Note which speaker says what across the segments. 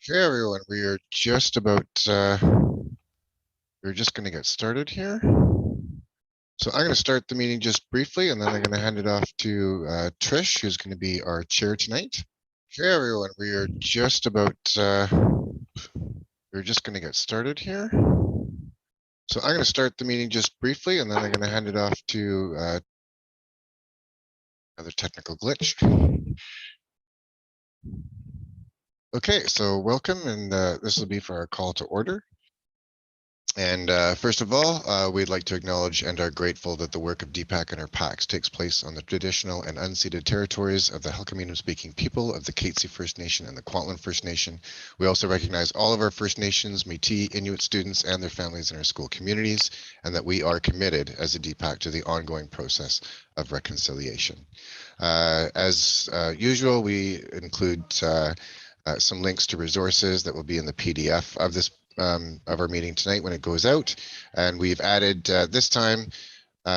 Speaker 1: Okay, everyone, we're just going to get started here. So I'm going to start the meeting just briefly, and then I'm going to hand it off to Trish, who's going to be our chair tonight. Okay, everyone, we're just going to get started here. So I'm going to start the meeting just briefly, and then I'm going to hand it off to another technical glitch. Okay, so welcome, and this will be for our call to order. And first of all, we'd like to acknowledge and are grateful that the work of DPAC and our PACs takes place on the traditional and unceded territories of the Halkamenim-speaking people of the Katzie First Nation and the Kwantlen First Nation. We also recognize all of our First Nations, Métis, Inuit students and their families in our school communities, and that we are committed as a DPAC to the ongoing process of reconciliation. As usual, we include some links to resources that will be in the PDF of this of our meeting tonight when it goes out. And we've added this time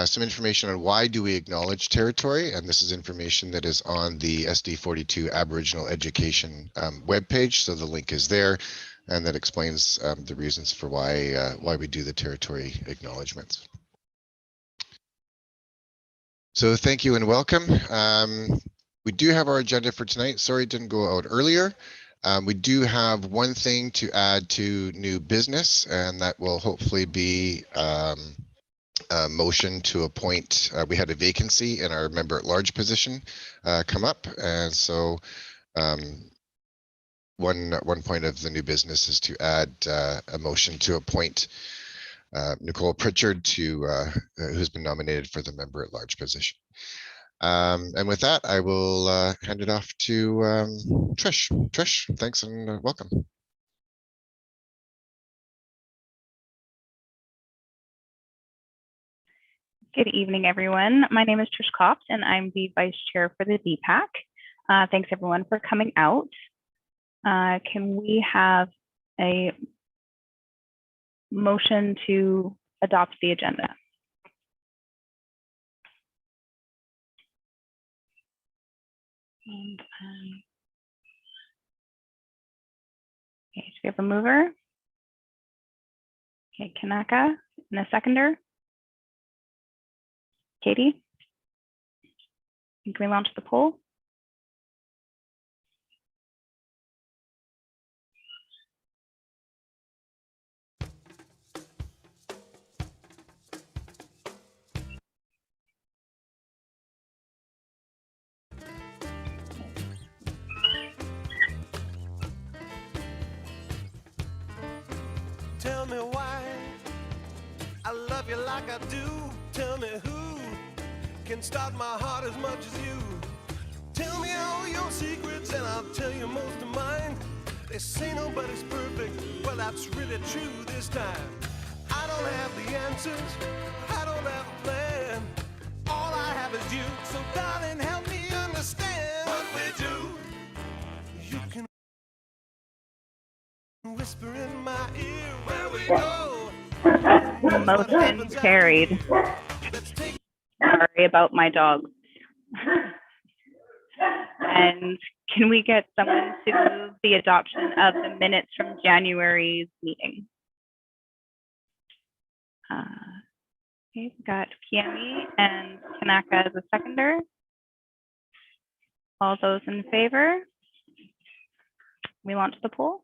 Speaker 1: some information on why do we acknowledge territory, and this is information that is on the SD42 Aboriginal Education webpage, so the link is there, and that explains the reasons for why we do the territory acknowledgements. So thank you and welcome. We do have our agenda for tonight. Sorry it didn't go out earlier. We do have one thing to add to new business, and that will hopefully be a motion to appoint. We had a vacancy in our member at large position come up, and so one point of the new business is to add a motion to appoint Nicole Pritchard to who's been nominated for the member at large position. And with that, I will hand it off to Trish. Trish, thanks and welcome.
Speaker 2: Good evening, everyone. My name is Trish Kopt, and I'm the Vice Chair for the DPAC. Thanks, everyone, for coming out. Can we have a motion to adopt the agenda? And, okay, do we have a mover? Okay, Kanaka, and a seconder? Katie? Can we launch the poll?
Speaker 3: Tell me why I love you like I do. Tell me who can start my heart as much as you. Tell me all your secrets and I'll tell you most of mine. They say nobody's perfect, well that's really true this time. I don't have the answers, I don't have a plan. All I have is you, so darling help me understand what we do. You can whisper in my ear where we go.
Speaker 2: Motion carried. Sorry about my dog. And can we get someone to move the adoption of the minutes from January's meeting? Okay, we've got Kiemi and Kanaka as a seconder. All those in favor? We launch the poll.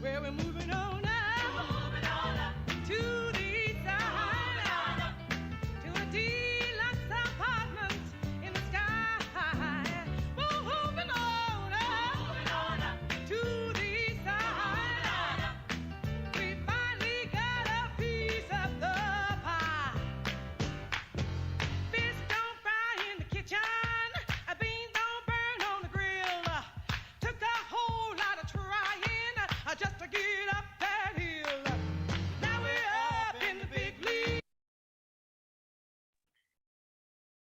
Speaker 3: Where we're moving on up to the side, to a deluxe apartment in the sky. We're moving on up to the side. We finally got a piece of the pie. Fish don't fry in the kitchen, beans don't burn on the grill. Took a whole lot of trying just to get up that hill. Now we're up in the big league.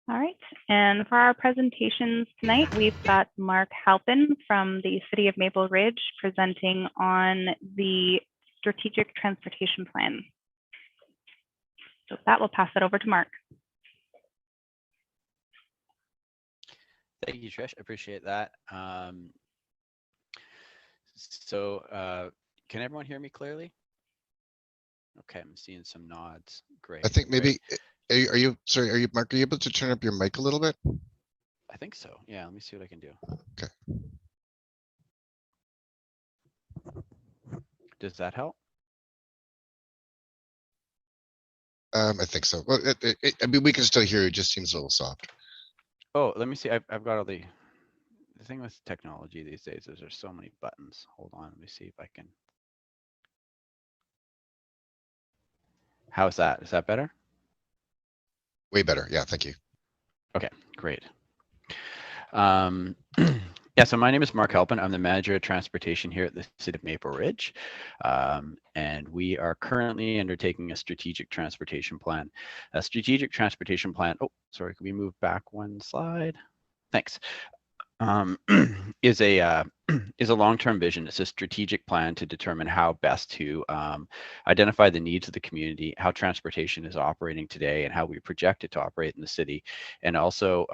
Speaker 2: All right, and for our presentations tonight, we've got Mark Halpin from the City of Maple Ridge presenting on the Strategic Transportation Plan. So with that, we'll pass it over to Mark.
Speaker 4: Thank you, Trish. I appreciate that. Can everyone hear me clearly? Okay, I'm seeing some nods. Great.
Speaker 1: I think maybe,
Speaker 4: Great.
Speaker 1: sorry, Mark, are you able to turn up your mic a little bit?
Speaker 4: I think so. Yeah, let me see what I can do.
Speaker 1: Okay.
Speaker 4: Does that help?
Speaker 1: I think so. Well, I mean, we can still hear you. It just seems a little soft.
Speaker 4: Oh, let me see. I've got all the thing with technology these days is there's so many buttons. Hold on, let me see if I can. How's that? Is that better?
Speaker 1: Way better. Yeah, thank you.
Speaker 4: Okay, great. Yeah, so my name is Mark Halpin. I'm the manager of transportation here at the City of Maple Ridge. And we are currently undertaking a strategic transportation plan. A strategic transportation plan, oh, sorry, can we move back one slide? Thanks. Is a long-term vision. It's a strategic plan to determine how best to identify the needs of the community, how transportation is operating today, and how we project it to operate in the city, and also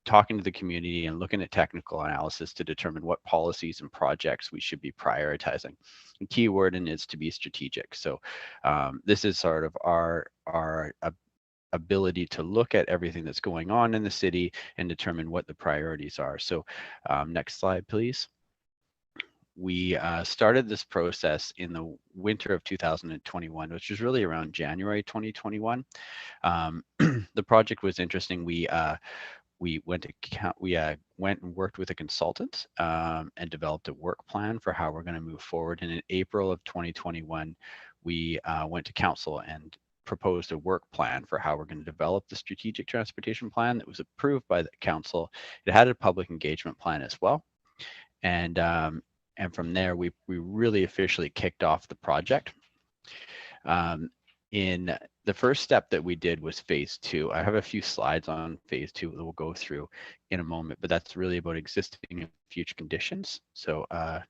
Speaker 4: talking to the community and looking at technical analysis to determine what policies and projects we should be prioritizing. The key word in is to be strategic. So this is sort of our ability to look at everything that's going on in the city and determine what the priorities are. So next slide, please. We started this process in the winter of 2021, which was really around January 2021. The project was interesting. We went and worked with a consultant and developed a work plan for how we're going to move forward. And in April of 2021, we went to council and proposed a work plan for how we're going to develop the strategic transportation plan that was approved by the council. It had a public engagement plan as well. And from there, we really officially kicked off the project. In the first step that we did was phase 2. I have a few slides on phase 2 that we'll go through in a moment, but that's really about existing and future conditions. So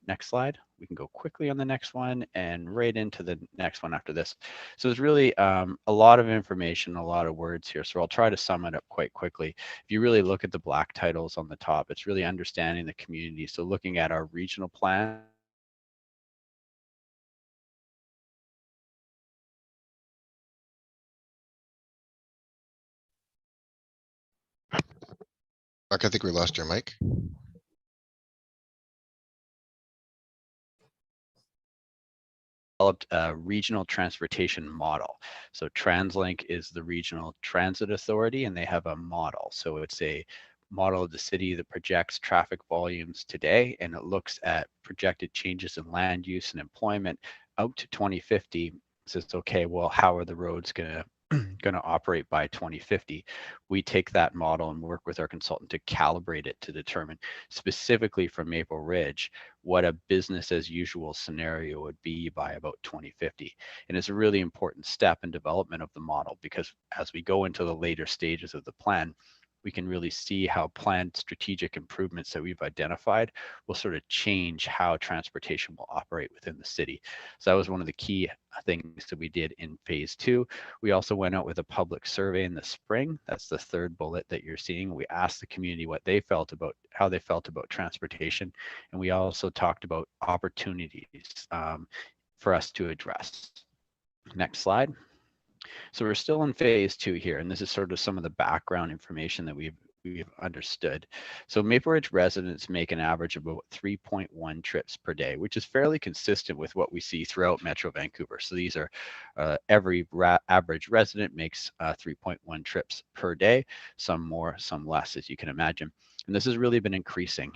Speaker 4: next slide. We can go quickly on the next one and right into the next one after this. So there's really a lot of information, a lot of words here. So I'll try to sum it up quite quickly. If you really look at the black titles on the top, it's really understanding the community. So looking at our regional plan,
Speaker 1: Mark, I think we lost your mic.
Speaker 4: developed a regional transportation model. So TransLink is the regional transit authority, and they have a model. So it's a model of the city that projects traffic volumes today, and it looks at projected changes in land use and employment out to 2050. Says, okay, well, how are the roads going to operate by 2050? We take that model and work with our consultant to calibrate it to determine specifically for Maple Ridge what a business as usual scenario would be by about 2050. And it's a really important step in development of the model, because as we go into the later stages of the plan, we can really see how planned strategic improvements that we've identified will sort of change how transportation will operate within the city. So that was one of the key things that we did in phase 2. We also went out with a public survey in the spring. That's the third bullet that you're seeing. We asked the community what they felt about, how they felt about transportation. And we also talked about opportunities for us to address. Next slide. So we're still in phase 2 here, and this is sort of some of the background information that we've understood. So Maple Ridge residents make an average of about 3.1 trips per day, which is fairly consistent with what we see throughout Metro Vancouver. So these are every average resident makes 3.1 trips per day, some more, some less, as you can imagine. And this has really been increasing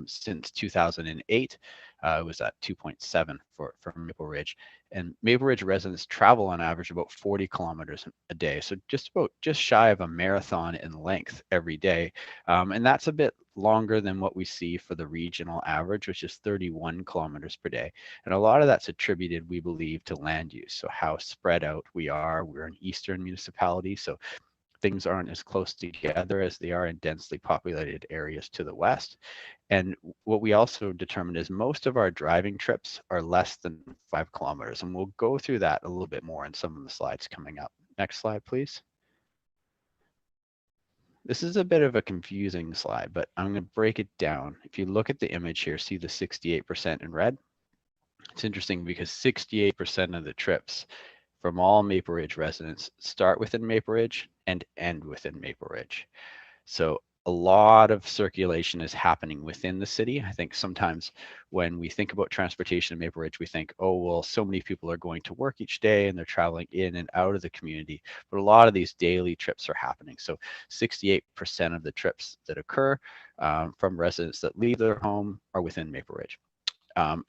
Speaker 4: since 2008. It was at 2.7 for Maple Ridge. And Maple Ridge residents travel on average about 40 kilometers a day. So just shy of a marathon in length every day. And that's a bit longer than what we see for the regional average, which is 31 kilometers per day. And a lot of that's attributed, we believe, to land use. So how spread out we are. We're an eastern municipality, so things aren't as close together as they are in densely populated areas to the west. And what we also determined is most of our driving trips are less than 5 kilometers. And we'll go through that a little bit more in some of the slides coming up. Next slide, please. This is a bit of a confusing slide, but I'm going to break it down. If you look at the image here, see the 68% in red? It's interesting because 68% of the trips from all Maple Ridge residents start within Maple Ridge and end within Maple Ridge. So a lot of circulation is happening within the city. I think sometimes when we think about transportation in Maple Ridge, we think, oh, well, so many people are going to work each day and they're traveling in and out of the community. But a lot of these daily trips are happening. So 68% of the trips that occur from residents that leave their home are within Maple Ridge.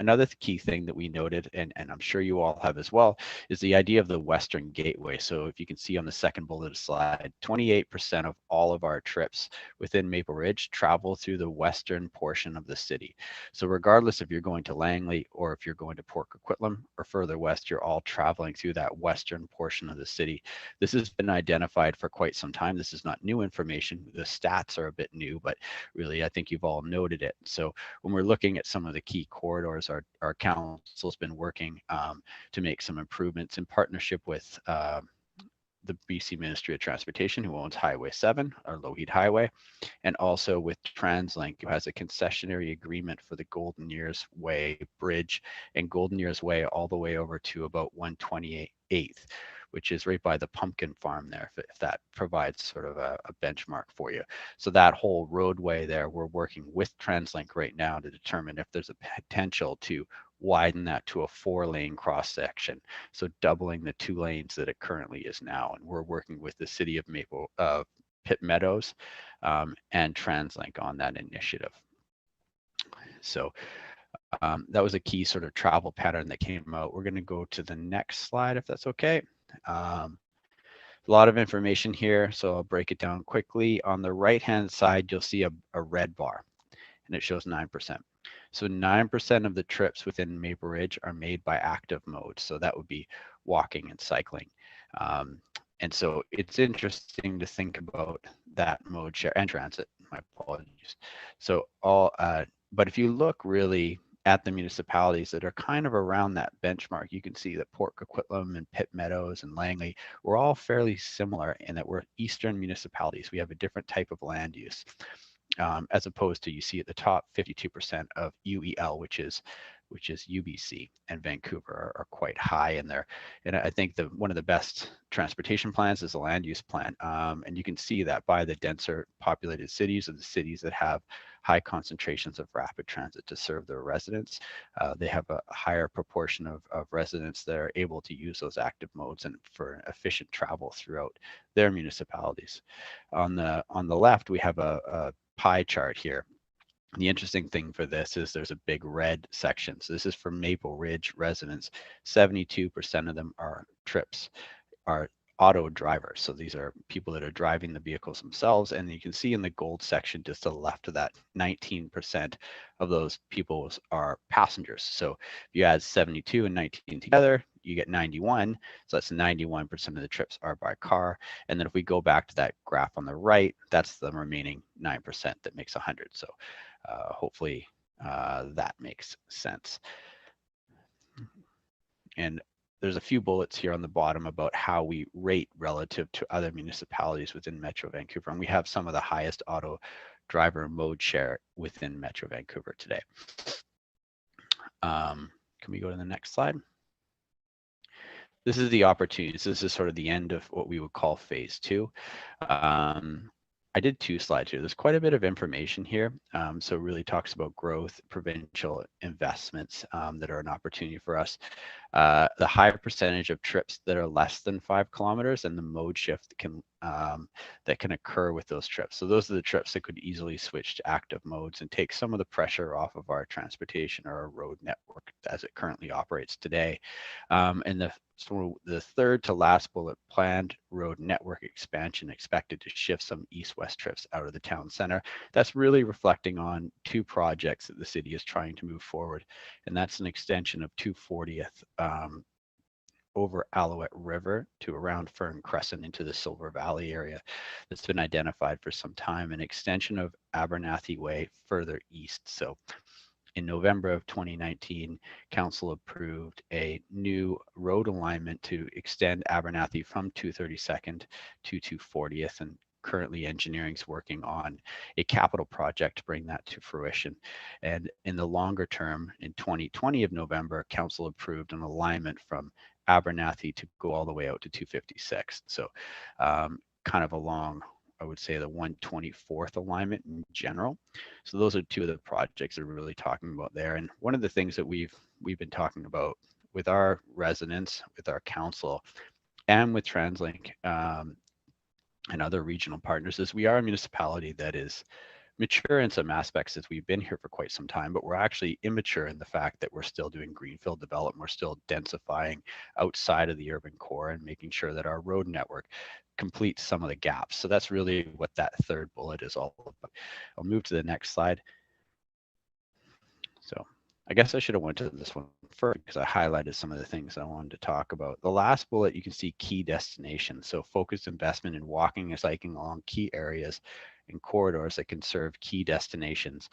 Speaker 4: Another key thing that we noted, and I'm sure you all have as well, is the idea of the Western Gateway. So if you can see on the second bullet slide, 28% of all of our trips within Maple Ridge travel through the western portion of the city. So regardless if you're going to Langley or if you're going to Port Coquitlam or further west, you're all traveling through that western portion of the city. This has been identified for quite some time. This is not new information. The stats are a bit new, but really I think you've all noted it. So when we're looking at some of the key corridors, our council's been working to make some improvements in partnership with the BC Ministry of Transportation, who owns Highway 7, or Lougheed Highway, and also with TransLink, who has a concessionary agreement for the Golden Years Way Bridge and Golden Years Way all the way over to about 128th, which is right by the pumpkin farm there, if that provides sort of a benchmark for you. So that whole roadway there, we're working with TransLink right now to determine if there's a potential to widen that to a 4-lane cross section. So doubling the 2 lanes that it currently is now. And we're working with the city of Pitt Meadows and TransLink on that initiative. So that was a key sort of travel pattern that came out. We're going to go to the next slide, if that's okay. A lot of information here, so I'll break it down quickly. On the right-hand side, you'll see a red bar, and it shows 9%. So 9% of the trips within Maple Ridge are made by active modes. So that would be walking and cycling. And so it's interesting to think about that mode share and transit. My apologies. So but if you look really at the municipalities that are kind of around that benchmark, you can see that Port Coquitlam and Pitt Meadows and Langley, we're all fairly similar in that we're eastern municipalities. We have a different type of land use. As opposed to, you see at the top, 52% of UEL, which is UBC and Vancouver are quite high in there. And I think one of the best transportation plans is a land use plan. And you can see that by the denser populated cities or the cities that have high concentrations of rapid transit to serve their residents, they have a higher proportion of residents that are able to use those active modes and for efficient travel throughout their municipalities. On the left, we have a pie chart here. The interesting thing for this is there's a big red section. So this is for Maple Ridge residents. 72% of them are auto drivers. So these are people that are driving the vehicles themselves. And you can see in the gold section just to the left of that, 19% of those people are passengers. So if you add 72 and 19 together, you get 91. So that's 91% of the trips are by car. And then if we go back to that graph on the right, that's the remaining 9% that makes 100. So hopefully that makes sense. And there's a few bullets here on the bottom about how we rate relative to other municipalities within Metro Vancouver. And we have some of the highest auto driver mode share within Metro Vancouver today. Can we go to the next slide? This is the opportunities. This is sort of the end of what we would call phase 2. I did 2 slides here. There's quite a bit of information here. So it really talks about growth, provincial investments that are an opportunity for us. The higher percentage of trips that are less than 5 kilometers and the mode shift that can occur with those trips. So those are the trips that could easily switch to active modes and take some of the pressure off of our transportation or our road network as it currently operates today. And so the third to last bullet, planned road network expansion expected to shift some east-west trips out of the town center. That's really reflecting on 2 projects that the city is trying to move forward. And that's an extension of 240th over Alouette River to around Fern Crescent into the Silver Valley area that's been identified for some time, an extension of Abernathy Way further east. So in November of 2019, Council approved a new road alignment to extend Abernathy from 232nd to 240th and currently engineering's working on a capital project to bring that to fruition. And in the longer term, in 2020 of November, council approved an alignment from Abernathy to go all the way out to 256. So kind of along, I would say, the 124th alignment in general. So those are two of the projects that we're really talking about there. And one of the things that we've been talking about with our residents, with our council, and with TransLink and other regional partners is we are a municipality that is mature in some aspects as we've been here for quite some time, but we're actually immature in the fact that we're still doing greenfield development. We're still densifying outside of the urban core and making sure that our road network completes some of the gaps. So that's really what that third bullet is all about. I'll move to the next slide. So I guess I should have went to this one first because I highlighted some of the things I wanted to talk about. The last bullet, you can see key destinations. So focused investment in walking and cycling along key areas and corridors that can serve key destinations.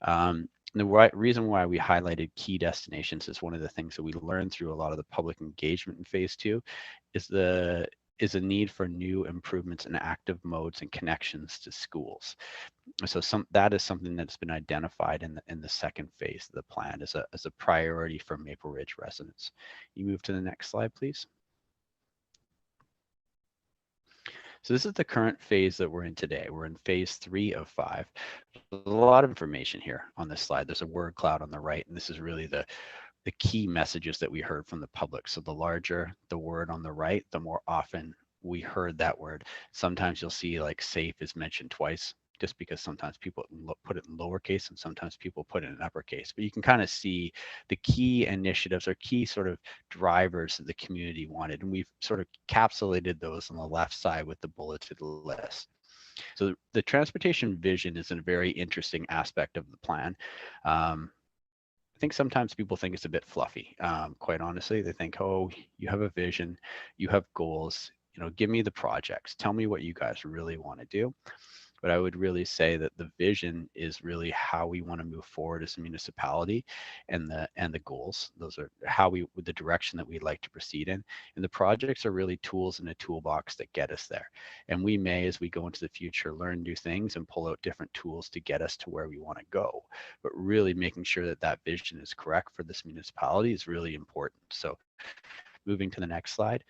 Speaker 4: The reason why we highlighted key destinations is one of the things that we learned through a lot of the public engagement in phase 2 is a need for new improvements in active modes and connections to schools. So that is something that's been identified in the second phase of the plan as a priority for Maple Ridge residents. You move to the next slide, please. So this is the current phase that we're in today. We're in phase 3 of 5. There's a lot of information here on this slide. There's a word cloud on the right, and this is really the key messages that we heard from the public. So the larger the word on the right, the more often we heard that word. Sometimes you'll see like safe is mentioned twice, just because sometimes people put it in lowercase and sometimes people put it in uppercase. But you can kind of see the key initiatives or key sort of drivers that the community wanted. And we've sort of capsulated those on the left side with the bulleted list. So the transportation vision is a very interesting aspect of the plan. I think sometimes people think it's a bit fluffy. Quite honestly, they think, oh, you have a vision, you have goals, give me the projects, tell me what you guys really want to do. But I would really say that the vision is really how we want to move forward as a municipality, and the goals. Those are the direction that we'd like to proceed in. And the projects are really tools in a toolbox that get us there. And we may, as we go into the future, learn new things and pull out different tools to get us to where we want to go. But really making sure that that vision is correct for this municipality is really important. So moving to the next slide.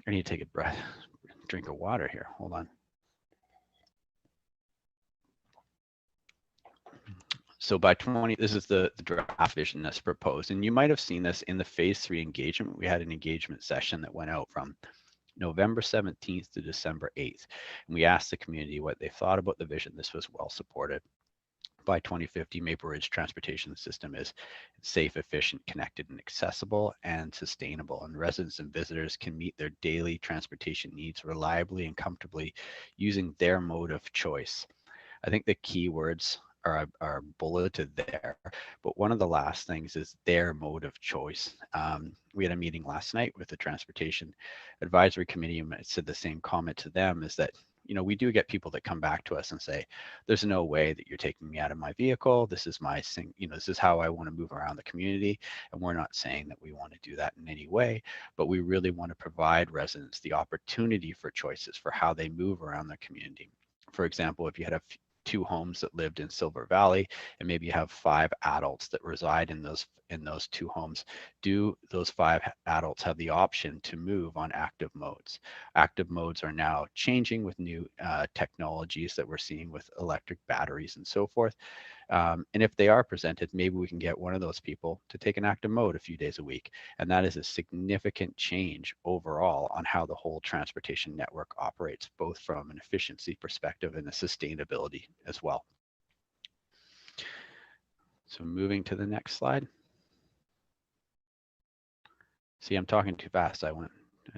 Speaker 4: I need to take a breath, drink of water here. Hold on. So by this is the draft vision that's proposed. And you might have seen this in the phase 3 engagement. We had an engagement session that went out from November 17th to December 8th. And we asked the community what they thought about the vision. This was well supported. By 2050, Maple Ridge transportation system is safe, efficient, connected, and accessible and sustainable. And residents and visitors can meet their daily transportation needs reliably and comfortably using their mode of choice. I think the key words are bulleted there, but one of the last things is their mode of choice. We had a meeting last night with the Transportation Advisory Committee, and I said the same comment to them, is that we do get people that come back to us and say, there's no way that you're taking me out of my vehicle. This is my thing, this is how I want to move around the community. And we're not saying that we want to do that in any way, but we really want to provide residents the opportunity for choices for how they move around the community. For example, if you had 2 homes that lived in Silver Valley, and maybe you have 5 adults that reside in those 2 homes, do those 5 adults have the option to move on active modes? Active modes are now changing with new technologies that we're seeing with electric batteries and so forth. And if they are presented, maybe we can get one of those people to take an active mode a few days a week. And that is a significant change overall on how the whole transportation network operates, both from an efficiency perspective and a sustainability as well. So moving to the next slide. See, I'm talking too fast. I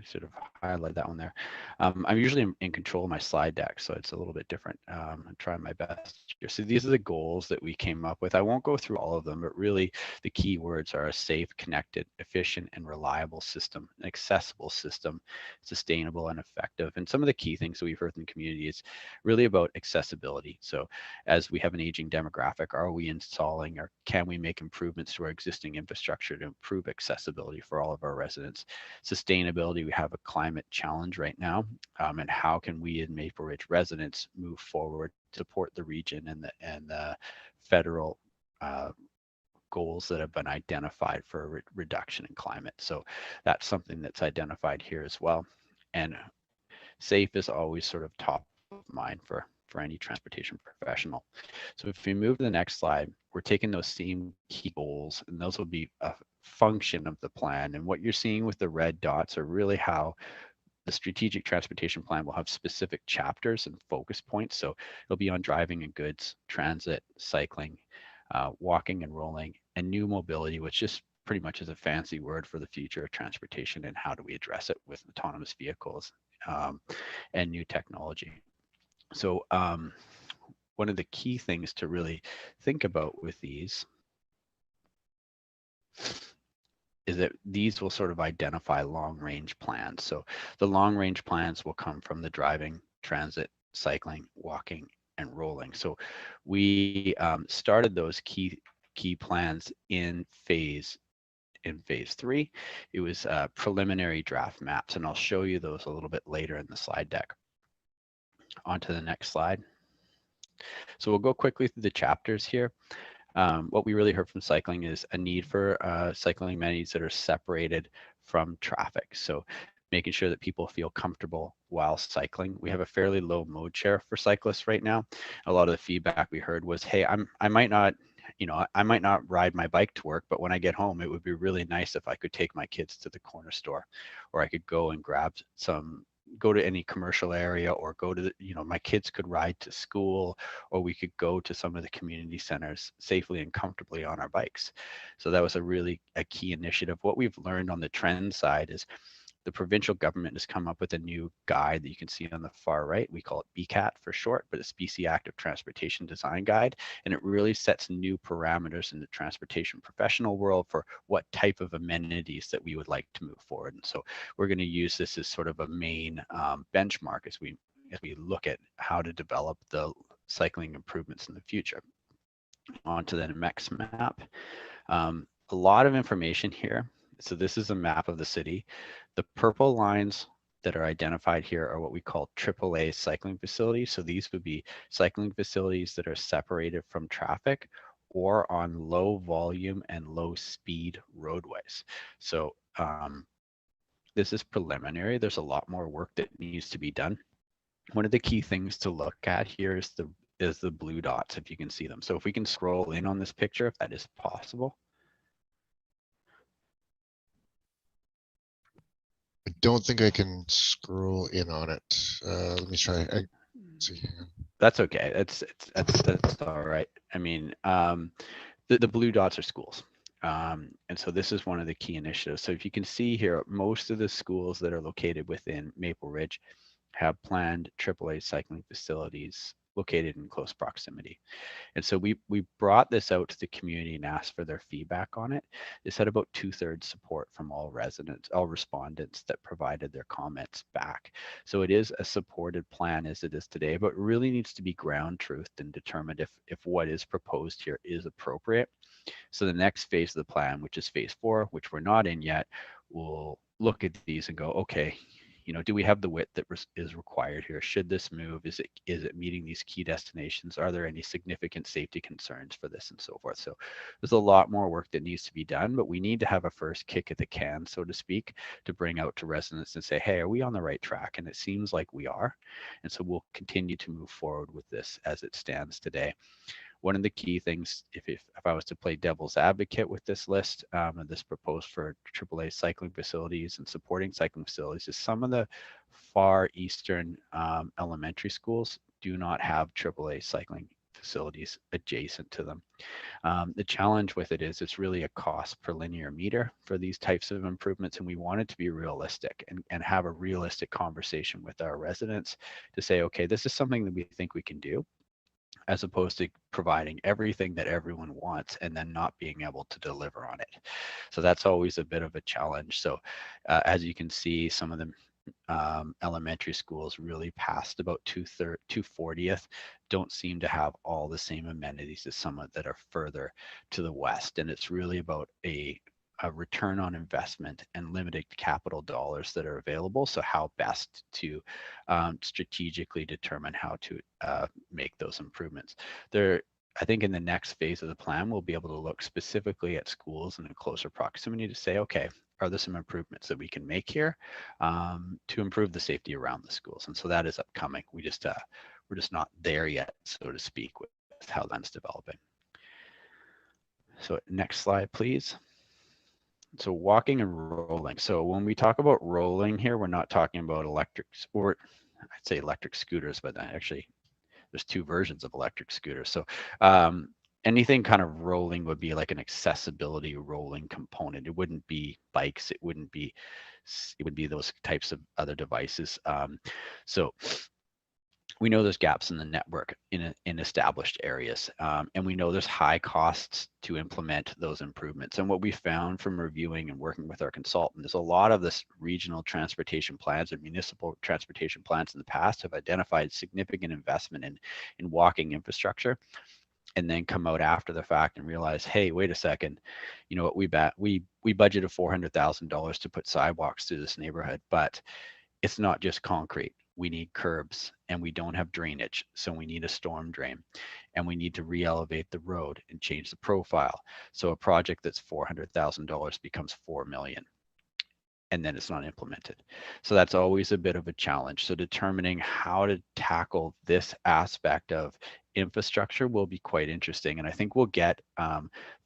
Speaker 4: should have highlighted that one there. I'm usually in control of my slide deck, so it's a little bit different. I'm trying my best here. So these are the goals that we came up with. I won't go through all of them, but really the key words are a safe, connected, efficient, and reliable system, an accessible system, sustainable and effective. And some of the key things that we've heard in the community is really about accessibility. So as we have an aging demographic, are we installing or can we make improvements to our existing infrastructure to improve accessibility for all of our residents? Sustainability, we have a climate challenge right now, and how can we in Maple Ridge residents move forward to support the region and the federal goals that have been identified for a reduction in climate. So that's something that's identified here as well. And safe is always sort of top of mind for any transportation professional. So if we move to the next slide, we're taking those same key goals, and those will be a function of the plan. And what you're seeing with the red dots are really how the strategic transportation plan will have specific chapters and focus points. So it'll be on driving and goods, transit, cycling, walking and rolling, and new mobility, which just pretty much is a fancy word for the future of transportation and how do we address it with autonomous vehicles and new technology. So one of the key things to really think about with these is that these will sort of identify long range plans. So the long range plans will come from the driving, transit, cycling, walking, and rolling. So we started those key plans in phase 3. It was preliminary draft maps, and I'll show you those a little bit later in the slide deck. On to the next slide. So we'll go quickly through the chapters here. What we really heard from cycling is a need for cycling amenities that are separated from traffic. So making sure that people feel comfortable while cycling. We have a fairly low mode share for cyclists right now. A lot of the feedback we heard was, hey, I might not ride my bike to work, but when I get home, it would be really nice if I could take my kids to the corner store, or I could go and go to any commercial area, or go to my kids could ride to school, or we could go to some of the community centers safely and comfortably on our bikes. So that was a key initiative. What we've learned on the trend side is the provincial government has come up with a new guide that you can see on the far right. We call it BCAT for short, but it's BC Active Transportation Design Guide. And it really sets new parameters in the transportation professional world for what type of amenities that we would like to move forward. And so we're going to use this as sort of a main benchmark as we look at how to develop the cycling improvements in the future. On to the next map. A lot of information here. So this is a map of the city. The purple lines that are identified here are what we call AAA cycling facilities. So these would be cycling facilities that are separated from traffic or on low volume and low speed roadways. So this is preliminary. There's a lot more work that needs to be done. One of the key things to look at here is the blue dots, if you can see them. So if we can scroll in on this picture, if that is possible.
Speaker 1: I don't think I can scroll in on it. Let me try. See.
Speaker 4: That's okay. That's all right. I mean, the blue dots are schools. And so this is one of the key initiatives. So if you can see here, most of the schools that are located within Maple Ridge have planned AAA cycling facilities located in close proximity. And so we brought this out to the community and asked for their feedback on it. This had about 2/3 support from all respondents that provided their comments back. So it is a supported plan as it is today, but really needs to be ground truthed and determined if what is proposed here is appropriate. So the next phase of the plan, which is phase 4, which we're not in yet, will look at these and go, okay, do we have the width that is required here? Should this move? Is it meeting these key destinations? Are there any significant safety concerns for this and so forth? So there's a lot more work that needs to be done, but we need to have a first kick at the can, so to speak, to bring out to residents and say, hey, are we on the right track? And it seems like we are. And so we'll continue to move forward with this as it stands today. One of the key things, if I was to play devil's advocate with this list and this proposed for AAA cycling facilities and supporting cycling facilities, is some of the far eastern elementary schools do not have AAA cycling facilities adjacent to them. The challenge with it is it's really a cost per linear meter for these types of improvements, and we want it to be realistic and have a realistic conversation with our residents to say, okay, this is something that we think we can do, as opposed to providing everything that everyone wants and then not being able to deliver on it. So that's always a bit of a challenge. So as you can see, some of the elementary schools really past about 240th don't seem to have all the same amenities as some that are further to the west. And it's really about a a return on investment and limited capital dollars that are available. So how best to strategically determine how to make those improvements. I think in the next phase of the plan, we'll be able to look specifically at schools and in closer proximity to say, okay, are there some improvements that we can make here to improve the safety around the schools? And so that is upcoming. We're just not there yet, so to speak, with how that's developing. So next slide, please. So walking and rolling. So when we talk about rolling here, we're not talking about electrics, or I'd say electric scooters, but actually there's two versions of electric scooters. So anything kind of rolling would be like an accessibility rolling component. It wouldn't be bikes. It would be those types of other devices. So we know there's gaps in the network in established areas, and we know there's high costs to implement those improvements. And what we found from reviewing and working with our consultant is a lot of this regional transportation plans and municipal transportation plans in the past have identified significant investment in walking infrastructure, and then come out after the fact and realize, hey, wait a second, you know what, we budgeted $400,000 to put sidewalks through this neighborhood, but it's not just concrete. We need curbs, and we don't have drainage. So we need a storm drain, and we need to re-elevate the road and change the profile. So a project that's $400,000 becomes $4 million, and then it's not implemented. So that's always a bit of a challenge. So determining how to tackle this aspect of infrastructure will be quite interesting. And I think we'll get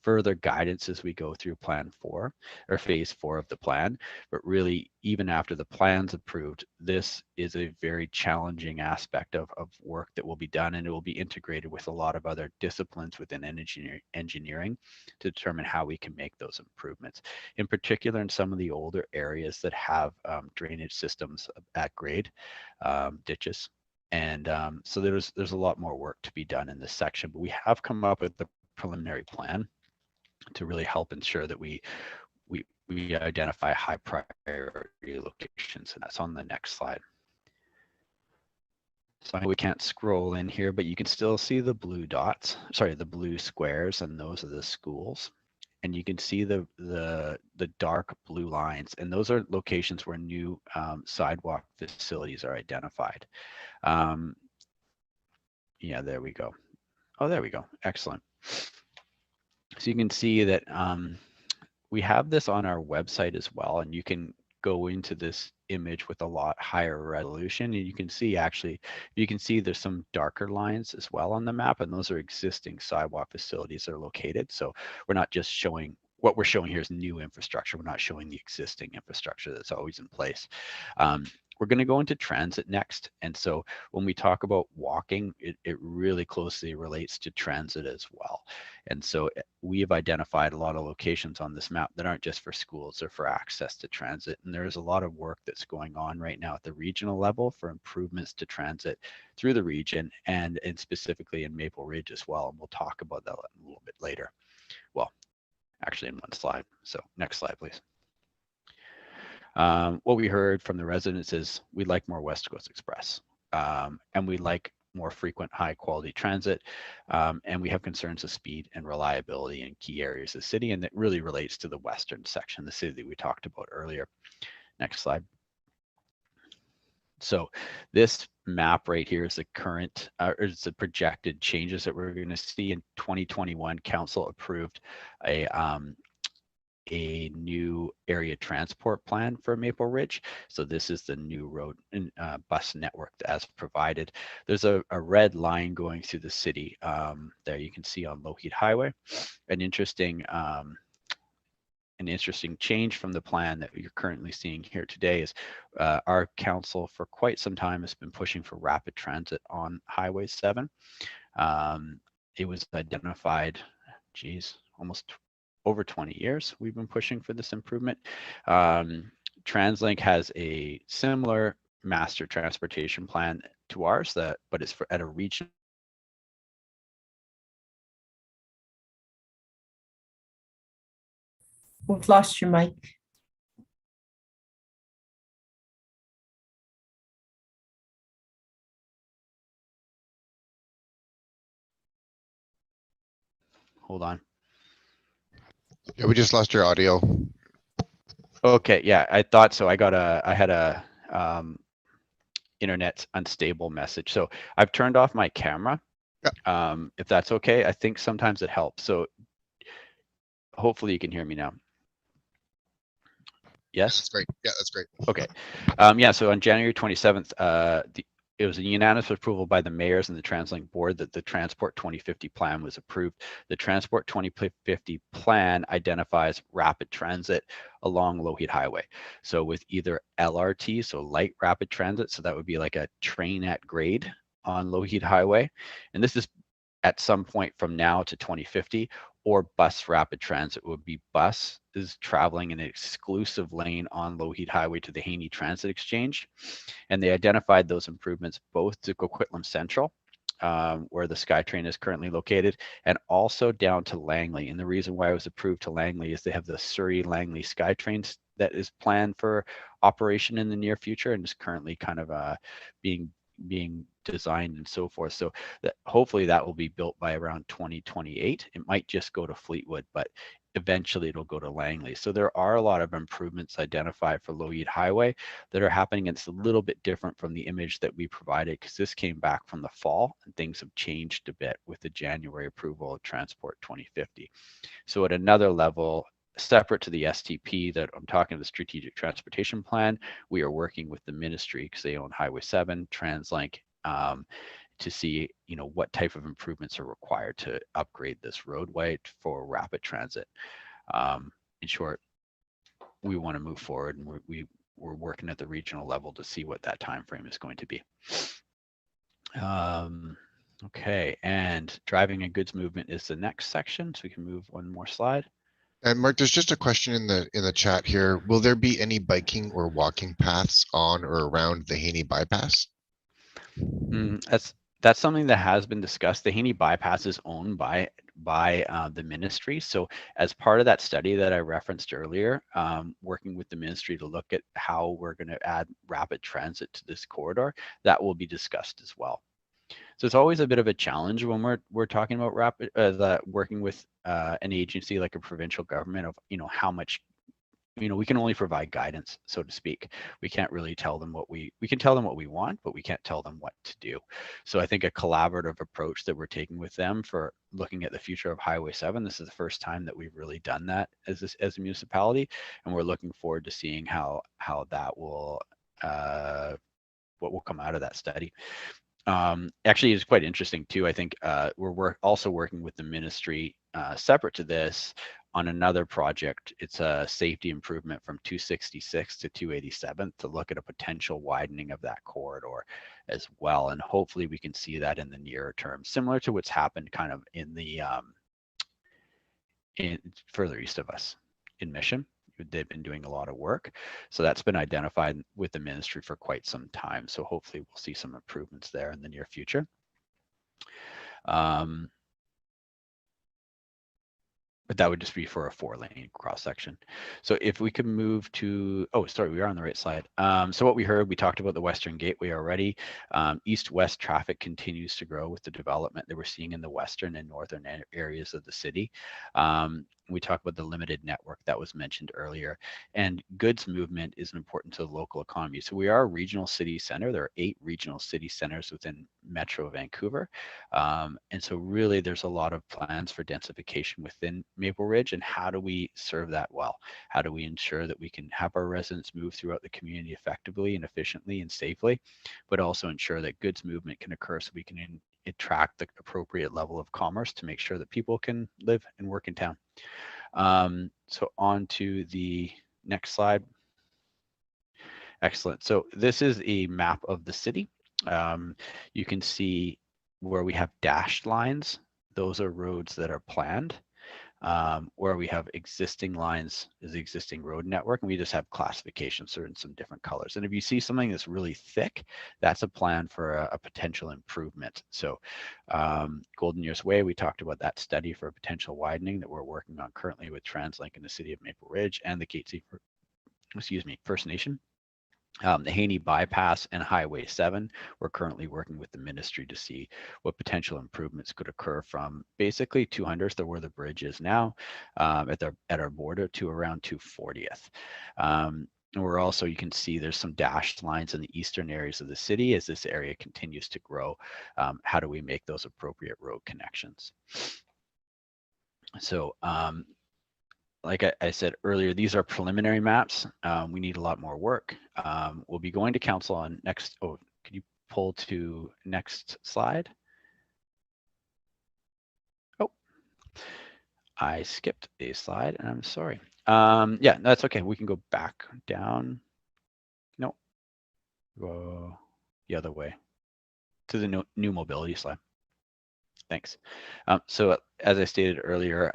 Speaker 4: further guidance as we go through plan 4 or phase 4 of the plan. But really, even after the plan's approved, this is a very challenging aspect of work that will be done, and it will be integrated with a lot of other disciplines within engineering to determine how we can make those improvements. In particular, in some of the older areas that have drainage systems at grade, ditches. And so there's a lot more work to be done in this section, but we have come up with the preliminary plan to really help ensure that we identify high priority locations, and that's on the next slide. So I know we can't scroll in here, but you can still see the blue dots, sorry, the blue squares, and those are the schools. And you can see the dark blue lines, and those are locations where new sidewalk facilities are identified. Yeah, there we go. Oh, there we go. Excellent. So you can see that we have this on our website as well, and you can go into this image with a lot higher resolution, and you can see there's some darker lines as well on the map, and those are existing sidewalk facilities that are located. So we're not just showing, what we're showing here is new infrastructure. We're not showing the existing infrastructure that's always in place. We're going to go into transit next. And so when we talk about walking, it really closely relates to transit as well. And so we have identified a lot of locations on this map that aren't just for schools or for access to transit. And there's a lot of work that's going on right now at the regional level for improvements to transit through the region and specifically in Maple Ridge as well. And we'll talk about that a little bit later. Well, actually in one slide. So next slide, please. What we heard from the residents is we'd like more West Coast Express, and we like more frequent high quality transit, and we have concerns of speed and reliability in key areas of the city, and that really relates to the western section of the city that we talked about earlier. Next slide. So this map right here is the current, is the projected changes that we're going to see in 2021. Council approved a new area transport plan for Maple Ridge. So this is the new road and bus network as provided. There's a red line going through the city there you can see on Lougheed Highway. An interesting change from the plan that you're currently seeing here today is our council for quite some time has been pushing for rapid transit on Highway 7. It was identified, almost over 20 years we've been pushing for this improvement. TransLink has a similar master transportation plan to ours, but it's at a region.
Speaker 5: We've lost your mic.
Speaker 4: Hold on.
Speaker 1: Yeah, we just lost your audio.
Speaker 4: Okay, yeah, I thought so. I had a internet unstable message. So I've turned off my camera. If that's okay, I think sometimes it helps. So hopefully you can hear me now. Yes?
Speaker 1: That's great. Yeah, that's great.
Speaker 4: Okay. Yeah, so on January 27th, it was a unanimous approval by the mayors and the TransLink board that the Transport 2050 plan was approved. The Transport 2050 plan identifies rapid transit along Lougheed Highway. So with either LRT, so light rapid transit, so that would be like a train at grade on Lougheed Highway. And this is at some point from now to 2050, or bus rapid transit would be bus is traveling in an exclusive lane on Lougheed Highway to the Haney Transit Exchange. And they identified those improvements both to Coquitlam Central, where the SkyTrain is currently located, and also down to Langley. And the reason why it was approved to Langley is they have the Surrey-Langley SkyTrain that is planned for operation in the near future and is currently kind of being designed and so forth. So that hopefully that will be built by around 2028. It might just go to Fleetwood, but eventually it'll go to Langley. So there are a lot of improvements identified for Lougheed Highway that are happening. It's a little bit different from the image that we provided because this came back from the fall and things have changed a bit with the January approval of Transport 2050. So at another level, separate to the STP that I'm talking, the Strategic Transportation Plan, we are working with the ministry because they own Highway 7, TransLink, to see, what type of improvements are required to upgrade this roadway for rapid transit. In short, we want to move forward, and we're working at the regional level to see what that time frame is going to be. Okay, and driving and goods movement is the next section, so we can move one more slide.
Speaker 1: And Mark, there's just a question in the chat here. Will there be any biking or walking paths on or around the Haney bypass?
Speaker 4: That's something that has been discussed. The Haney bypass is owned by the ministry. So as part of that study that I referenced earlier, working with the ministry to look at how we're going to add rapid transit to this corridor, that will be discussed as well. So it's always a bit of a challenge when we're talking about working with an agency like a provincial government of how much we can only provide guidance, so to speak. We can't really tell them what we can tell them what we want, but we can't tell them what to do. So I think a collaborative approach that we're taking with them for looking at the future of Highway 7, this is the first time that we've really done that as a municipality, and we're looking forward to seeing how that will what will come out of that study. Actually, it's quite interesting too. I think we're also working with the ministry separate to this on another project. It's a safety improvement from 266 to 287 to look at a potential widening of that corridor as well. And hopefully we can see that in the nearer term, similar to what's happened kind of in the in further east of us in Mission. They've been doing a lot of work. So that's been identified with the ministry for quite some time. So hopefully we'll see some improvements there in the near future. But that would just be for a 4-lane cross section. So if we could move to, oh, sorry, we are on the right slide. So what we heard, we talked about the Western Gateway already. East-west traffic continues to grow with the development that we're seeing in the western and northern areas of the city. We talked about the limited network that was mentioned earlier, and goods movement is important to the local economy. So we are a regional city center. There are 8 regional city centers within Metro Vancouver. And so really there's a lot of plans for densification within Maple Ridge, and how do we serve that well? How do we ensure that we can have our residents move throughout the community effectively and efficiently and safely, but also ensure that goods movement can occur so we can attract the appropriate level of commerce to make sure that people can live and work in town. So on to the next slide. Excellent. So this is a map of the city. You can see where we have dashed lines. Those are roads that are planned. Where we have existing lines is the existing road network, and we just have classifications in some different colors. And if you see something that's really thick, that's a plan for a potential improvement. So Golden Years Way, we talked about that study for a potential widening that we're working on currently with TransLink in the city of Maple Ridge and the Gatesy, First Nation. The Haney Bypass and Highway 7, we're currently working with the ministry to see what potential improvements could occur from basically 200th or where the bridge is now at our border to around 240th. And we're also, you can see there's some dashed lines in the eastern areas of the city as this area continues to grow. How do we make those appropriate road connections? So like I said earlier, these are preliminary maps. We need a lot more work. We'll be going to council on next. Oh, can you pull to next slide? Oh, I skipped a slide and I'm sorry. Yeah, that's okay. We can go back down. No, go the other way to the new mobility slide. Thanks. So as I stated earlier,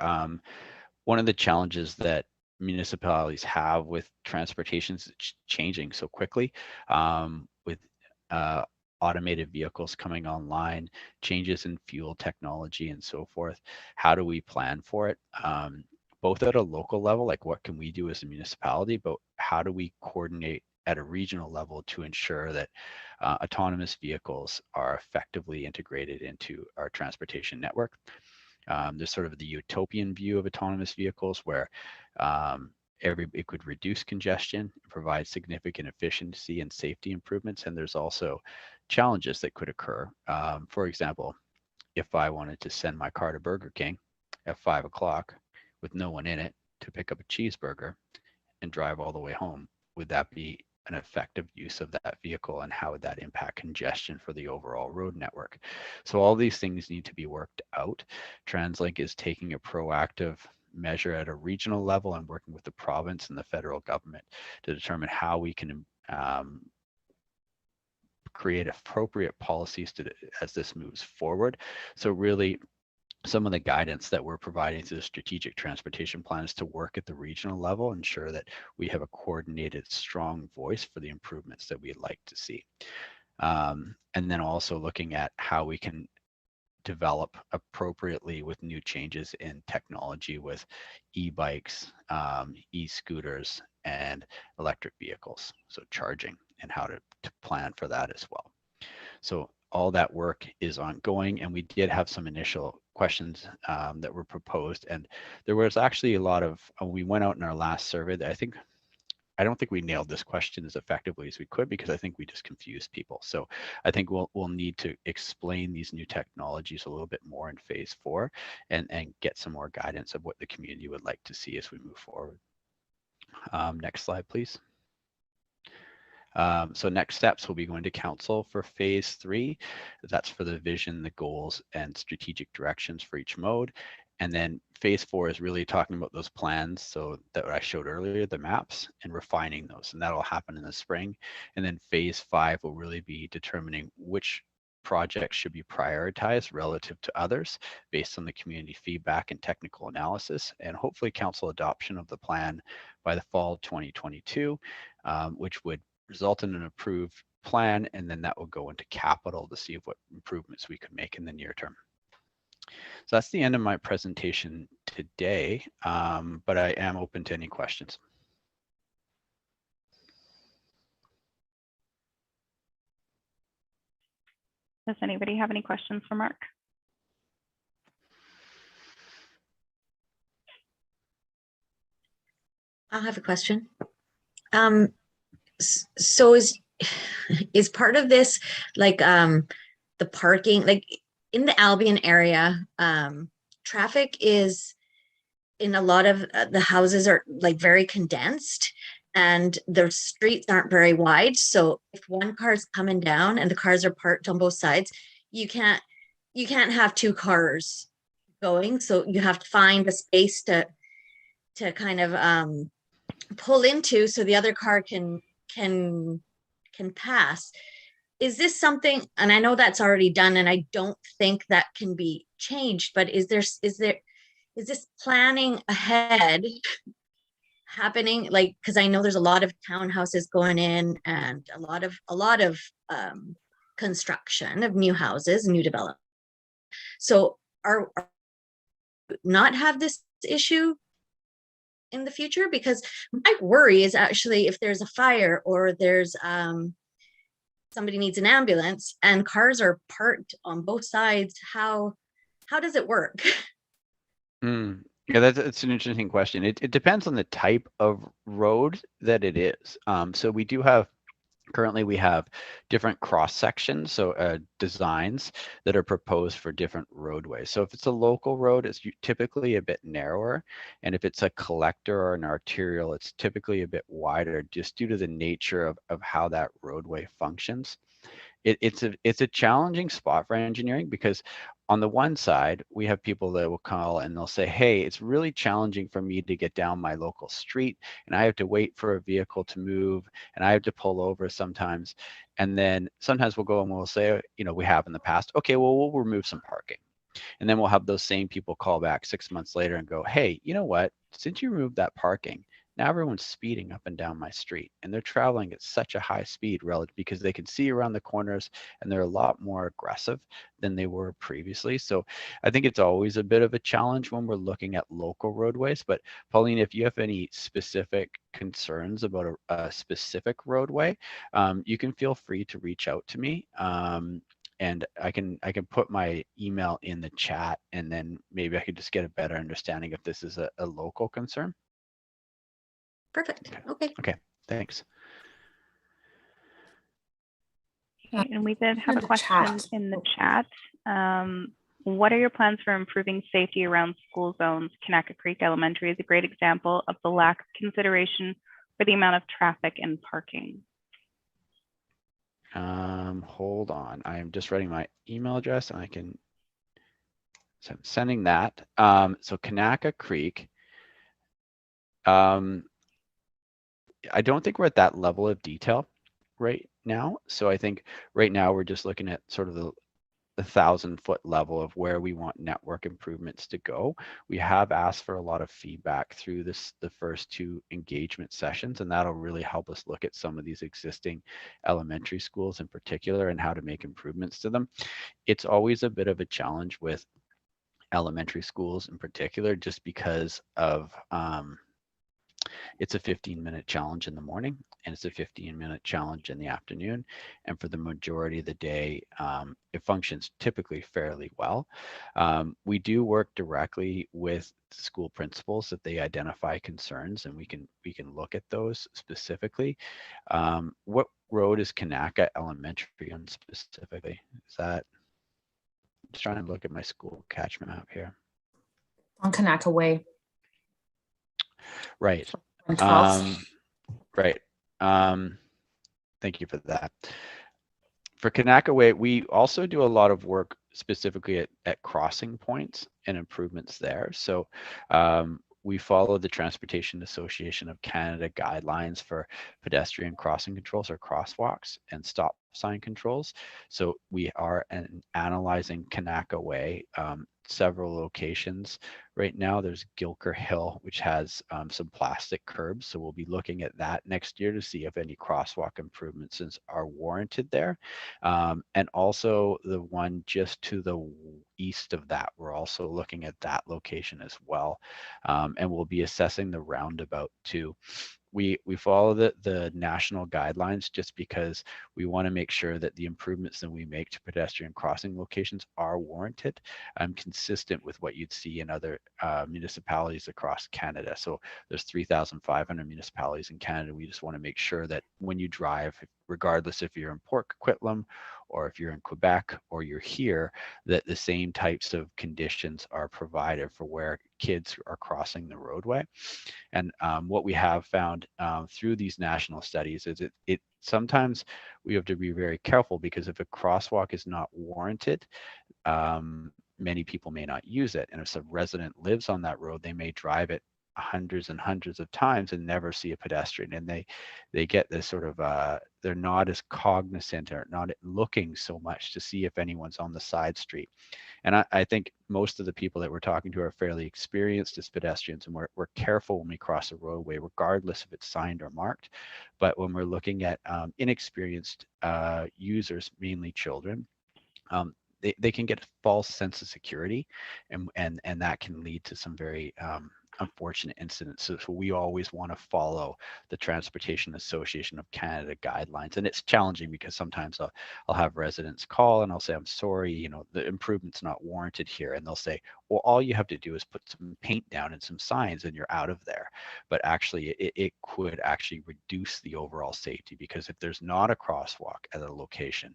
Speaker 4: one of the challenges that municipalities have with transportation is changing so quickly, with automated vehicles coming online, changes in fuel technology and so forth. How do we plan for it? Both at a local level, like what can we do as a municipality, but how do we coordinate at a regional level to ensure that autonomous vehicles are effectively integrated into our transportation network? There's sort of the utopian view of autonomous vehicles where it could reduce congestion, provide significant efficiency and safety improvements. And there's also challenges that could occur. For example, if I wanted to send my car to Burger King at 5 o'clock with no one in it to pick up a cheeseburger and drive all the way home, would that be an effective use of that vehicle, and how would that impact congestion for the overall road network? So all these things need to be worked out. TransLink is taking a proactive measure at a regional level and working with the province and the federal government to determine how we can create appropriate policies as this moves forward. So really, some of the guidance that we're providing to the strategic transportation plan is to work at the regional level, ensure that we have a coordinated, strong voice for the improvements that we'd like to see. And then also looking at how we can develop appropriately with new changes in technology with e-bikes, e-scooters, and electric vehicles. So charging and how to plan for that as well. So all that work is ongoing, and we did have some initial questions that were proposed, and there was actually a lot of, we went out in our last survey that I don't think we nailed this question as effectively as we could, because I think we just confused people. So I think we'll need to explain these new technologies a little bit more in phase 4 and get some more guidance of what the community would like to see as we move forward. Next slide, please. So next steps will be going to council for phase 3. That's for the vision, the goals, and strategic directions for each mode. And then phase 4 is really talking about those plans, so that I showed earlier, the maps, and refining those, and that'll happen in the spring. And then phase 5 will really be determining which projects should be prioritized relative to others based on the community feedback and technical analysis, and hopefully council adoption of the plan by the fall of 2022, which would result in an approved plan, and then that will go into capital to see what improvements we could make in the near term. So that's the end of my presentation today, but I am open to any questions.
Speaker 2: Does anybody have any questions for Mark?
Speaker 5: I'll have a question. So is part of this like the parking, like in the Albion area, traffic is in a lot of the houses are like very condensed and the streets aren't very wide. So if one car is coming down and the cars are parked on both sides, you can't have two cars going. So you have to find a space to kind of pull into so the other car can pass. Is this something, and I know that's already done and I don't think that can be changed, but is this planning ahead happening? Like, because I know there's a lot of townhouses going in and a lot of construction of new houses, new development. So are not have this issue in the future? Because my worry is actually if there's a fire or there's somebody needs an ambulance and cars are parked on both sides, how does it work?
Speaker 4: Yeah, that's an interesting question. It depends on the type of road that it is. So we do have currently we have different cross sections, so designs that are proposed for different roadways. So if it's a local road, it's typically a bit narrower, and if it's a collector or an arterial, it's typically a bit wider, just due to the nature of how that roadway functions. It's a challenging spot for engineering, because on the one side, we have people that will call and they'll say, hey, it's really challenging for me to get down my local street, and I have to wait for a vehicle to move, and I have to pull over sometimes. And then sometimes we'll go and we'll say, we have in the past, okay, well, we'll remove some parking. And then we'll have those same people call back 6 months later and go, hey, you know what? Since you removed that parking, now everyone's speeding up and down my street, and they're traveling at such a high speed relative, because they can see around the corners, and they're a lot more aggressive than they were previously. So I think it's always a bit of a challenge when we're looking at local roadways. But Pauline, if you have any specific concerns about a specific roadway, you can feel free to reach out to me. And I can put my email in the chat, and then maybe I could just get a better understanding if this is a local concern.
Speaker 5: Perfect. Okay.
Speaker 4: Okay, thanks.
Speaker 2: Okay, and we did have
Speaker 6: In
Speaker 2: a
Speaker 6: the
Speaker 2: question
Speaker 6: chat.
Speaker 2: in the chat. What are your plans for improving safety around school zones? Kanaka Creek Elementary is a great example of the lack of consideration for the amount of traffic and parking.
Speaker 4: Hold on, I am just writing my email address, and I can, so I'm sending that. So Kanaka Creek, I don't think we're at that level of detail right now. So I think right now we're just looking at sort of the 1,000-foot level of where we want network improvements to go. We have asked for a lot of feedback through the first 2 engagement sessions, and that'll really help us look at some of these existing elementary schools in particular and how to make improvements to them. It's always a bit of a challenge with elementary schools in particular, just because of it's a 15-minute challenge in the morning, and it's a 15-minute challenge in the afternoon. And for the majority of the day, it functions typically fairly well. We do work directly with school principals that they identify concerns, and we can look at those specifically. What road is Kanaka Elementary on specifically? Is that, I'm just trying to look at my school catchment map here.
Speaker 6: On Kanaka Way.
Speaker 4: Right.
Speaker 6: On 12th.
Speaker 4: Right. Thank you for that. For Kanaka Way, we also do a lot of work specifically at crossing points and improvements there. So we follow the Transportation Association of Canada guidelines for pedestrian crossing controls, or crosswalks, and stop sign controls. So we are analyzing Kanaka Way, several locations. Right now there's Gilker Hill, which has some plastic curbs. So we'll be looking at that next year to see if any crosswalk improvements are warranted there. And also the one just to the east of that, we're also looking at that location as well. And we'll be assessing the roundabout too. We follow the national guidelines just because we want to make sure that the improvements that we make to pedestrian crossing locations are warranted, consistent with what you'd see in other municipalities across Canada. So there's 3,500 municipalities in Canada. We just want to make sure that when you drive, regardless if you're in Port Coquitlam or if you're in Quebec or you're here, that the same types of conditions are provided for where kids are crossing the roadway. And what we have found through these national studies is it sometimes we have to be very careful, because if a crosswalk is not warranted, many people may not use it. And if a resident lives on that road, they may drive it hundreds and hundreds of times and never see a pedestrian, and they get this sort of they're not as cognizant or not looking so much to see if anyone's on the side street. And I think most of the people that we're talking to are fairly experienced as pedestrians, and we're careful when we cross a roadway, regardless if it's signed or marked. But when we're looking at inexperienced users, mainly children, they can get a false sense of security, and that can lead to some very unfortunate incidents. So we always want to follow the Transportation Association of Canada guidelines. And it's challenging because sometimes I'll have residents call and I'll say, I'm sorry, you know, the improvement's not warranted here. And they'll say, well, all you have to do is put some paint down and some signs and you're out of there. But actually it could actually reduce the overall safety, because if there's not a crosswalk at a location,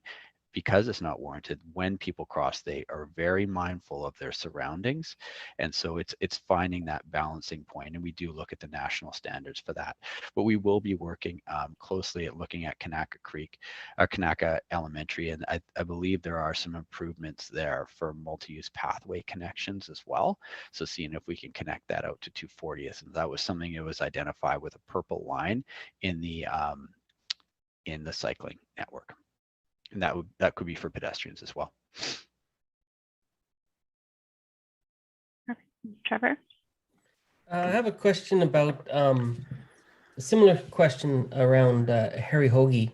Speaker 4: because it's not warranted, when people cross, they are very mindful of their surroundings. And so it's finding that balancing point. And we do look at the national standards for that. But we will be working closely at looking at Kanaka Elementary. And I believe there are some improvements there for multi-use pathway connections as well. So seeing if we can connect that out to 240th. And that was something that was identified with a purple line in the cycling network. And that could be for pedestrians as well.
Speaker 2: Trevor?
Speaker 7: I have a question about a similar question around Harry Hoagie,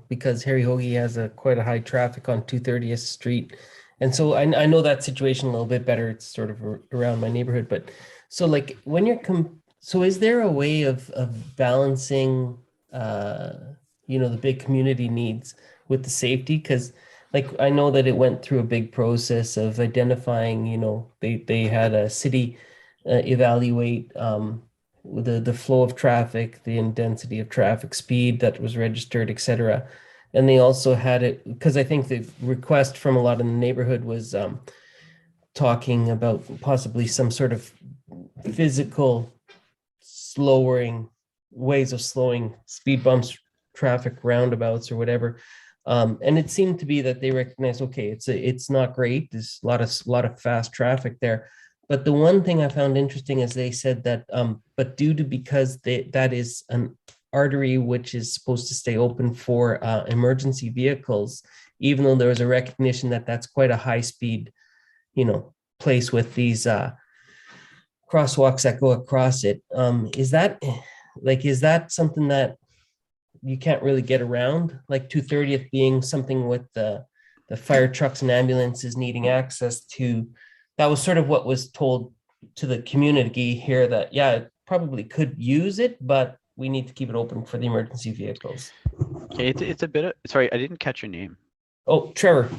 Speaker 7: because Harry Hoagie has quite a high traffic on 230th Street. And so I know that situation a little bit better. It's sort of around my neighborhood. But so like when you're, so is there a way of balancing, the big community needs with the safety? Because like I know that it went through a big process of identifying, they had a city evaluate the flow of traffic, the intensity of traffic, speed that was registered, etc. And they also had it, because I think the request from a lot in the neighborhood was talking about possibly some sort of physical ways of slowing speed bumps, traffic roundabouts or whatever. And it seemed to be that they recognize, okay, it's not great. There's a lot of fast traffic there. But the one thing I found interesting is they said that, but because that is an artery which is supposed to stay open for emergency vehicles, even though there was a recognition that that's quite a high speed, place with these crosswalks that go across it. Is that something that you can't really get around, like 230th being something with the fire trucks and ambulances needing access to? That was sort of what was told to the community here, that yeah, it probably could use it, but we need to keep it open for the emergency vehicles.
Speaker 4: Okay, it's a bit of, sorry, I didn't catch your name.
Speaker 7: Oh, Trevor.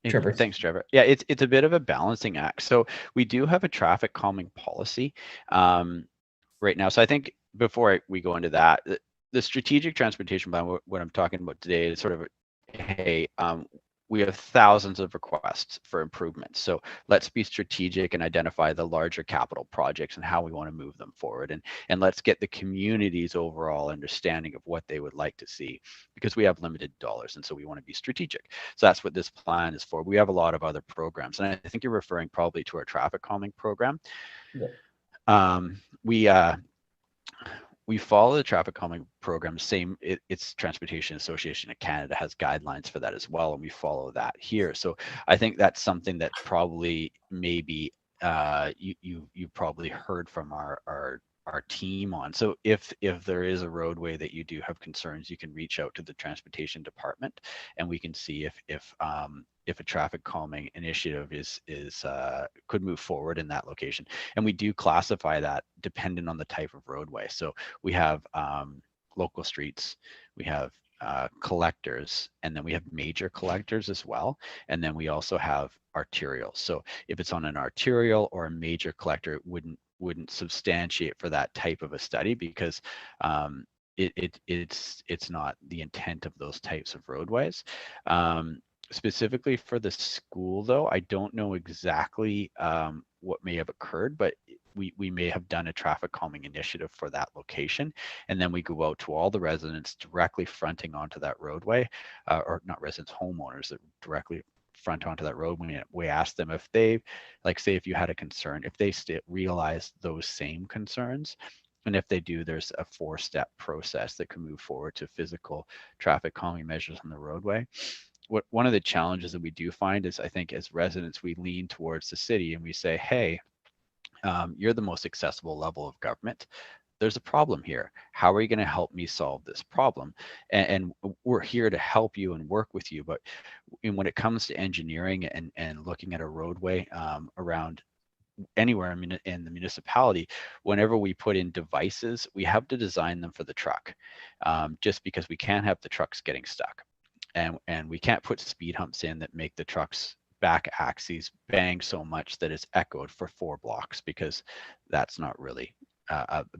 Speaker 7: Trevor.
Speaker 4: Thanks, Trevor. Yeah, it's a bit of a balancing act. So we do have a traffic calming policy right now. So I think before we go into that, the strategic transportation plan, what I'm talking about today, is sort of, hey, we have thousands of requests for improvements. So let's be strategic and identify the larger capital projects and how we want to move them forward. And let's get the community's overall understanding of what they would like to see, because we have limited dollars. And so we want to be strategic. So that's what this plan is for. We have a lot of other programs. And I think you're referring probably to our traffic calming program. Yeah. We follow the traffic calming program. It's Transportation Association of Canada has guidelines for that as well, and we follow that here. So I think that's something that probably maybe you probably heard from our team on. So if there is a roadway that you do have concerns, you can reach out to the transportation department, and we can see if a traffic calming initiative could move forward in that location. And we do classify that dependent on the type of roadway. So we have local streets, we have collectors, and then we have major collectors as well. And then we also have arterials. So if it's on an arterial or a major collector, it wouldn't substantiate for that type of a study, because it's not the intent of those types of roadways. Specifically for the school, though, I don't know exactly what may have occurred, but we may have done a traffic calming initiative for that location, and then we go out to all the residents directly fronting onto that roadway, or not residents, homeowners that directly front onto that road. We ask them if they, like, say if you had a concern, if they realize those same concerns. And if they do, there's a 4-step process that can move forward to physical traffic calming measures on the roadway. One of the challenges that we do find is, I think as residents, we lean towards the city and we say, hey, you're the most accessible level of government. There's a problem here. How are you going to help me solve this problem? And we're here to help you and work with you. But when it comes to engineering and looking at a roadway around anywhere in the municipality, whenever we put in devices, we have to design them for the truck, just because we can't have the trucks getting stuck. And we can't put speed humps in that make the truck's back axes bang so much that it's echoed for 4 blocks, because that's not really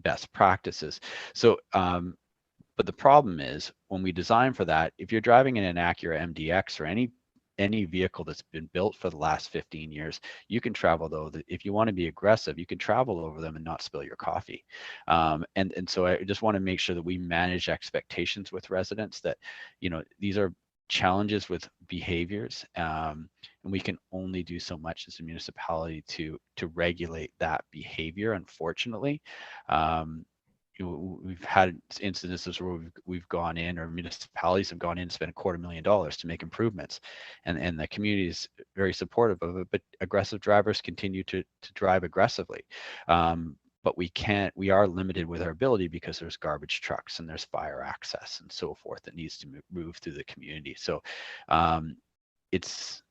Speaker 4: best practices. So, but the problem is when we design for that, if you're driving in an Acura MDX or any vehicle that's been built for the last 15 years, you can travel though. If you want to be aggressive, you can travel over them and not spill your coffee. And so I just want to make sure that we manage expectations with residents, that, you know, these are challenges with behaviors, and we can only do so much as a municipality to regulate that behavior. Unfortunately, we've had incidences where we've gone in, or municipalities have gone in and spent $250,000 to make improvements, and the community is very supportive of it, but aggressive drivers continue to drive aggressively. But we are limited with our ability, because there's garbage trucks and there's fire access and so forth that needs to move through the community. So it's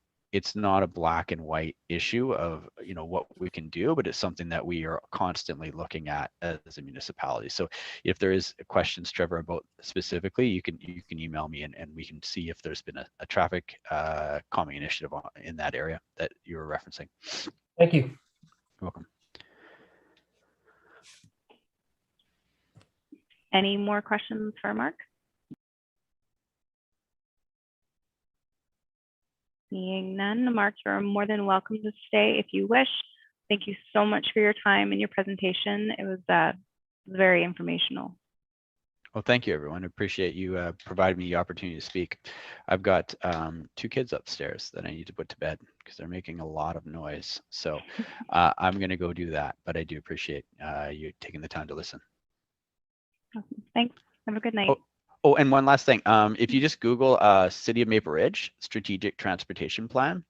Speaker 4: not a black and white issue of, you know, what we can do, but it's something that we are constantly looking at as a municipality. So if there is questions, Trevor, about specifically, you can email me, and we can see if there's been a traffic calming initiative in that area that you were referencing.
Speaker 7: Thank you.
Speaker 4: You're welcome.
Speaker 2: Any more questions for Mark? Seeing none, Mark, you're more than welcome to stay if you wish. Thank you so much for your time and your presentation. It was very informational.
Speaker 4: Well, thank you, everyone. I appreciate you providing me the opportunity to speak. I've got 2 kids upstairs that I need to put to bed because they're making a lot of noise. So I'm going to go do that, but I do appreciate you taking the time to listen.
Speaker 2: Awesome. Thanks. Have a good night.
Speaker 4: Oh, and one last thing. If you just Google City of Maple Ridge Strategic Transportation Plan,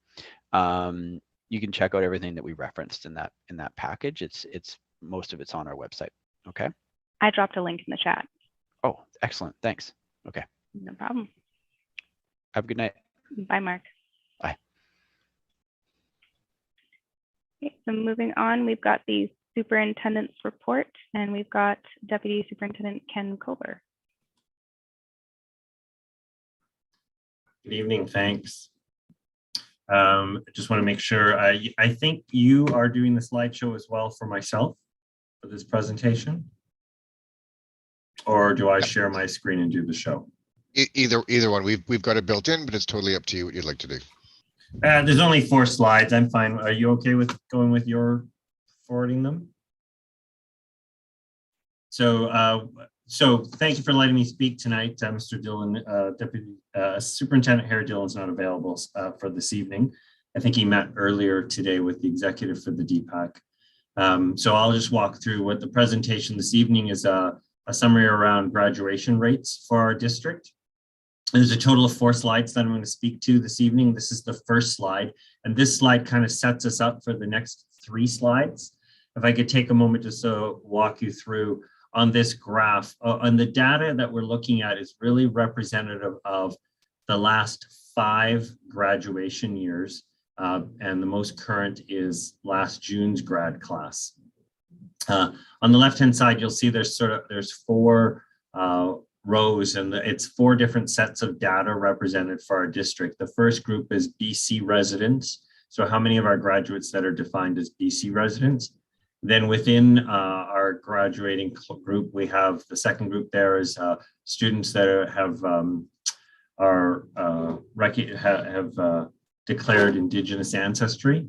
Speaker 4: you can check out everything that we referenced in that package. It's most of it's on our website. Okay.
Speaker 2: I dropped a link in the chat.
Speaker 4: Oh, excellent. Thanks. Okay.
Speaker 2: No problem.
Speaker 4: Have a good night.
Speaker 2: Bye, Mark.
Speaker 4: Bye.
Speaker 2: Okay, so moving on, we've got the superintendent's report, and we've got Deputy Superintendent Ken Kober.
Speaker 8: Good evening, thanks. I just want to make sure, I think you are doing the slideshow as well for myself for this presentation? Or do I share my screen and do the show?
Speaker 1: Either one. We've got it built in, but it's totally up to you what you'd like to do.
Speaker 8: There's only 4 slides. I'm fine. Are you okay with going with your forwarding them? So thank you for letting me speak tonight, Mr. Dillon. Deputy Superintendent Harry Dillon's not available for this evening. I think he met earlier today with the executive for the DPAC. So I'll just walk through what the presentation this evening is. A summary around graduation rates for our district. There's a total of 4 slides that I'm going to speak to this evening. This is the first slide, and this slide kind of sets us up for the next 3 slides. If I could take a moment just to walk you through on this graph, and the data that we're looking at is really representative of the last 5 graduation years, and the most current is last June's grad class. On the left-hand side, you'll see there's 4 rows, and it's 4 different sets of data represented for our district. The first group is BC residents. So how many of our graduates that are defined as BC residents? Then within our graduating group, we have the second group there is students that have declared Indigenous ancestry.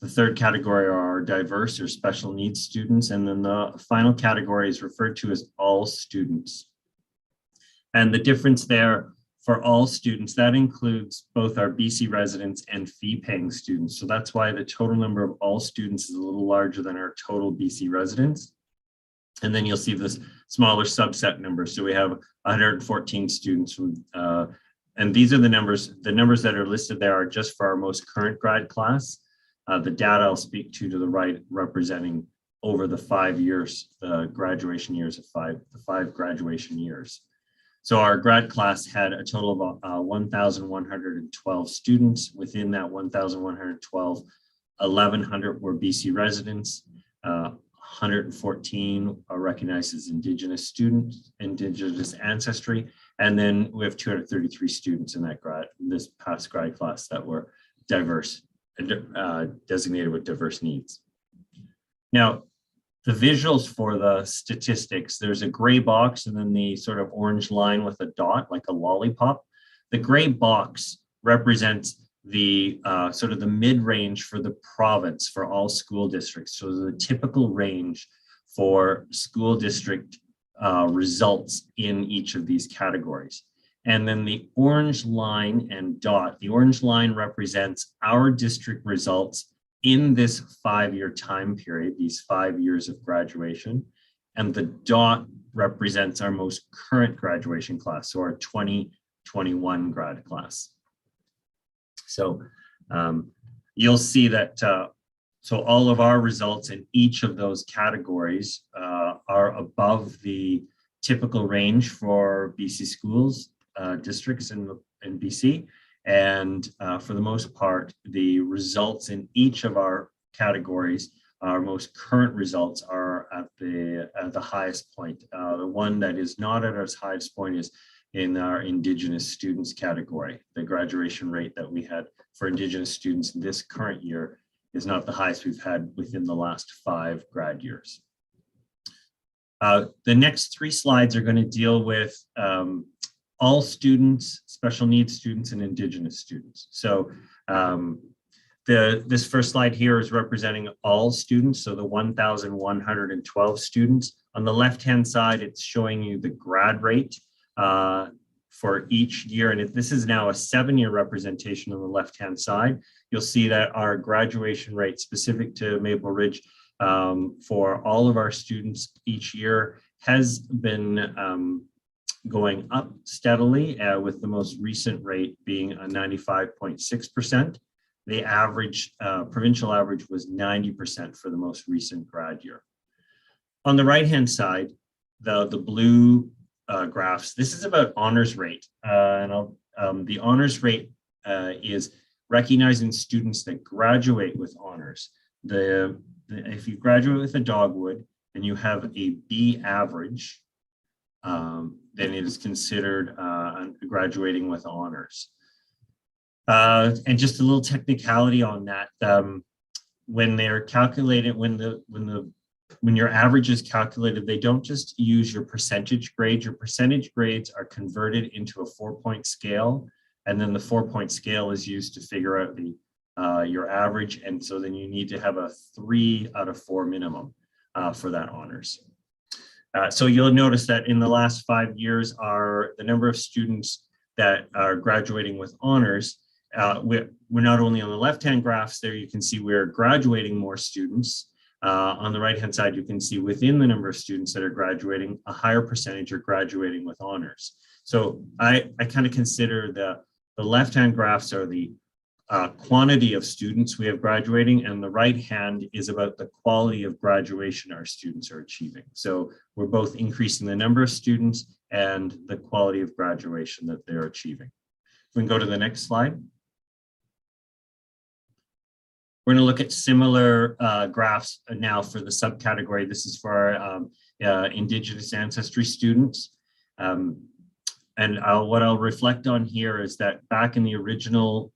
Speaker 8: The third category are diverse or special needs students. And then the final category is referred to as all students. And the difference there for all students, that includes both our BC residents and fee-paying students. So that's why the total number of all students is a little larger than our total BC residents. And then you'll see this smaller subset number. So we have 114 students, and these are the numbers. The numbers that are listed there are just for our most current grad class. The data I'll speak to the right, representing over the 5 years, the graduation years of the 5 graduation years. So our grad class had a total of 1,112 students. Within that 1,112, 1,100 were BC residents, 114 are recognized as Indigenous students, Indigenous ancestry, and then we have 233 students in that this past grad class that were diverse, designated with diverse needs. Now, the visuals for the statistics, there's a gray box and then the sort of orange line with a dot, like a lollipop. The gray box represents the sort of the mid-range for the province for all school districts. So the typical range for school district results in each of these categories. And then the orange line and dot, the orange line represents our district results in this 5-year time period, these 5 years of graduation. And the dot represents our most current graduation class, so our 2021 grad class. So you'll see that, so all of our results in each of those categories are above the typical range for BC schools, districts in BC. And for the most part, the results in each of our categories, our most current results are at the highest point. The one that is not at its highest point is in our Indigenous students category. The graduation rate that we had for Indigenous students this current year is not the highest we've had within the last 5 grad years. The next 3 slides are going to deal with all students, special needs students, and Indigenous students. So this first slide here is representing all students, so the 1,112 students. On the left-hand side, it's showing you the grad rate for each year. And if this is now a 7-year representation on the left-hand side, you'll see that our graduation rate specific to Maple Ridge for all of our students each year has been going up steadily, with the most recent rate being a 95.6%. The average, provincial average was 90% for the most recent grad year. On the right-hand side, the blue graphs, this is about honors rate. The honors rate is recognizing students that graduate with honors. If you graduate with a Dogwood and you have a B average, then it is considered graduating with honors. And just a little technicality on that, when they're calculated, when your average is calculated, they don't just use your percentage grade. Your percentage grades are converted into a 4-point scale, and then the 4-point scale is used to figure out your average. And so then you need to have a 3 out of 4 minimum for that honors. So you'll notice that in the last 5 years, the number of students that are graduating with honors, we're not only on the left-hand graphs there, you can see we're graduating more students. On the right-hand side, you can see within the number of students that are graduating, a higher percentage are graduating with honors. So I kind of consider the left-hand graphs are the quantity of students we have graduating, and the right hand is about the quality of graduation our students are achieving. So we're both increasing the number of students and the quality of graduation that they're achieving. We can go to the next slide. We're going to look at similar graphs now for the subcategory. This is for our Indigenous ancestry students. And what I'll reflect on here is that back in the original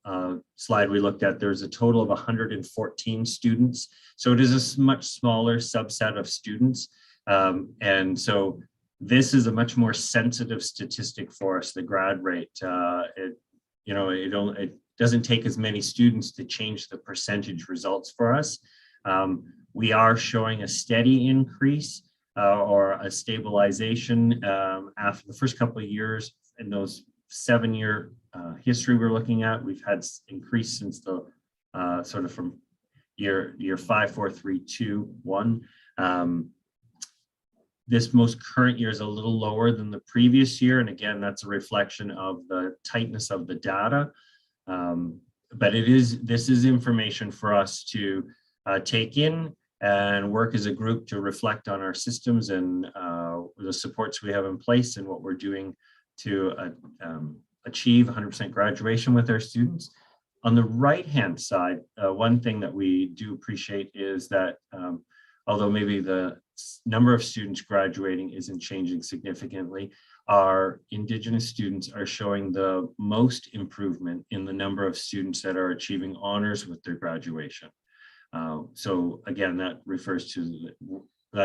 Speaker 8: slide we looked at, there's a total of 114 students. So it is a much smaller subset of students. And so this is a much more sensitive statistic for us, the grad rate. It doesn't take as many students to change the percentage results for us. We are showing a steady increase or a stabilization after the first couple of years. In those 7-year history we're looking at, we've had increase since the sort of from year 5, 4, 3, 2, 1. This most current year is a little lower than the previous year. And again, that's a reflection of the tightness of the data. But this is information for us to take in and work as a group to reflect on our systems and the supports we have in place and what we're doing to achieve 100% graduation with our students. On the right-hand side, one thing that we do appreciate is that although maybe the number of students graduating isn't changing significantly, our Indigenous students are showing the most improvement in the number of students that are achieving honors with their graduation. So again, that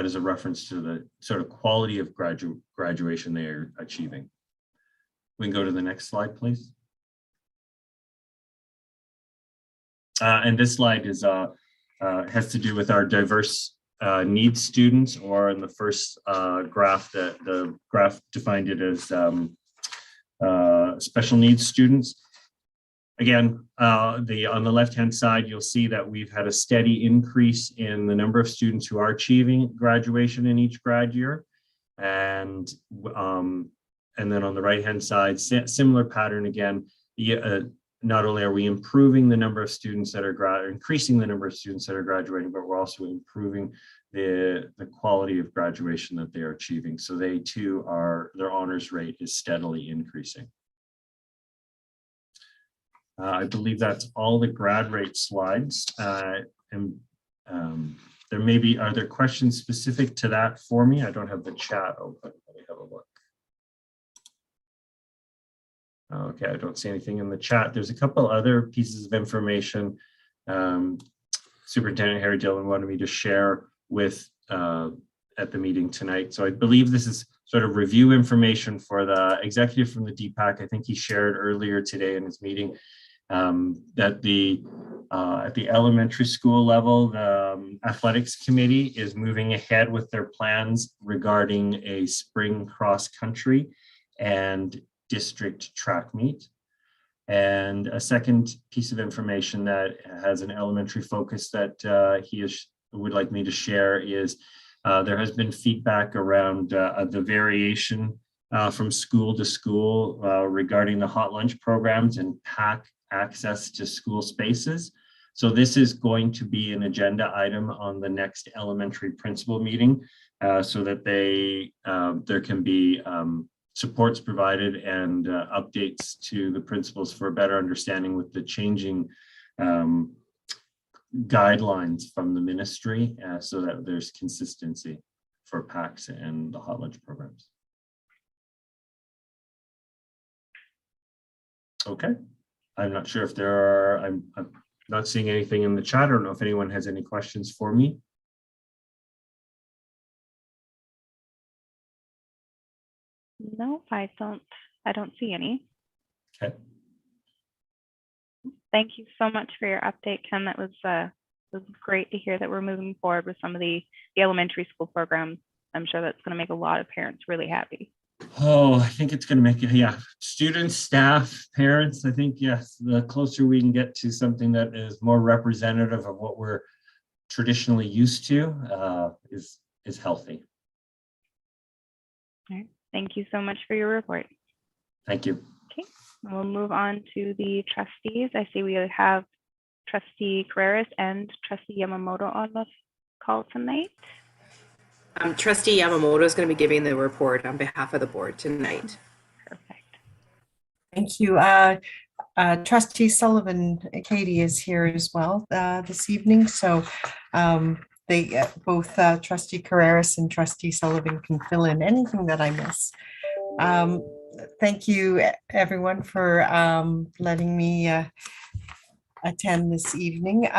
Speaker 8: is a reference to the sort of quality of graduation they are achieving. We can go to the next slide, please. And this slide is has to do with our diverse needs students, or in the first graph, the graph defined it as special needs students. Again, on the left-hand side, you'll see that we've had a steady increase in the number of students who are achieving graduation in each grad year. And then on the right-hand side, similar pattern again. Not only are we improving the number of students that are increasing the number of students that are graduating, but we're also improving the quality of graduation that they are achieving. So they too their honors rate is steadily increasing. I believe that's all the grad rate slides. Are there questions specific to that for me? I don't have the chat open. Let me have a look. Okay, I don't see anything in the chat. There's a couple other pieces of information Superintendent Harry Dillon wanted me to share with at the meeting tonight. So I believe this is sort of review information for the executive from the DPAC. I think he shared earlier today in his meeting that at the elementary school level, the athletics committee is moving ahead with their plans regarding a spring cross country and district track meet. And a second piece of information that has an elementary focus that would like me to share is there has been feedback around the variation from school to school regarding the hot lunch programs and PAC access to school spaces. So this is going to be an agenda item on the next elementary principal meeting so that there can be supports provided and updates to the principals for a better understanding with the changing guidelines from the ministry so that there's consistency for PACs and the hot lunch programs. Okay, I'm not sure if there are, I'm not seeing anything in the chat. I don't know if anyone has any questions for me.
Speaker 2: No, I don't see any.
Speaker 8: Okay.
Speaker 2: Thank you so much for your update, Ken. That was great to hear that we're moving forward with some of the elementary school programs. I'm sure that's going to make a lot of parents really happy.
Speaker 8: Oh, I think it's going to make it, yeah. Students, staff, parents, I think, yes, the closer we can get to something that is more representative of what we're traditionally used to is healthy.
Speaker 2: All right. Thank you so much for your report.
Speaker 8: Thank you.
Speaker 2: Okay, we'll move on to the trustees. I see we have Trustee Carreras and Trustee Yamamoto on the call tonight.
Speaker 9: Trustee Yamamoto is going to be giving the report on behalf of the board tonight.
Speaker 2: Perfect.
Speaker 10: Thank you. Trustee Sullivan, Katie is here as well this evening. So they both Trustee Carreras and Trustee Sullivan can fill in anything that I miss. Thank you everyone for letting me attend this evening.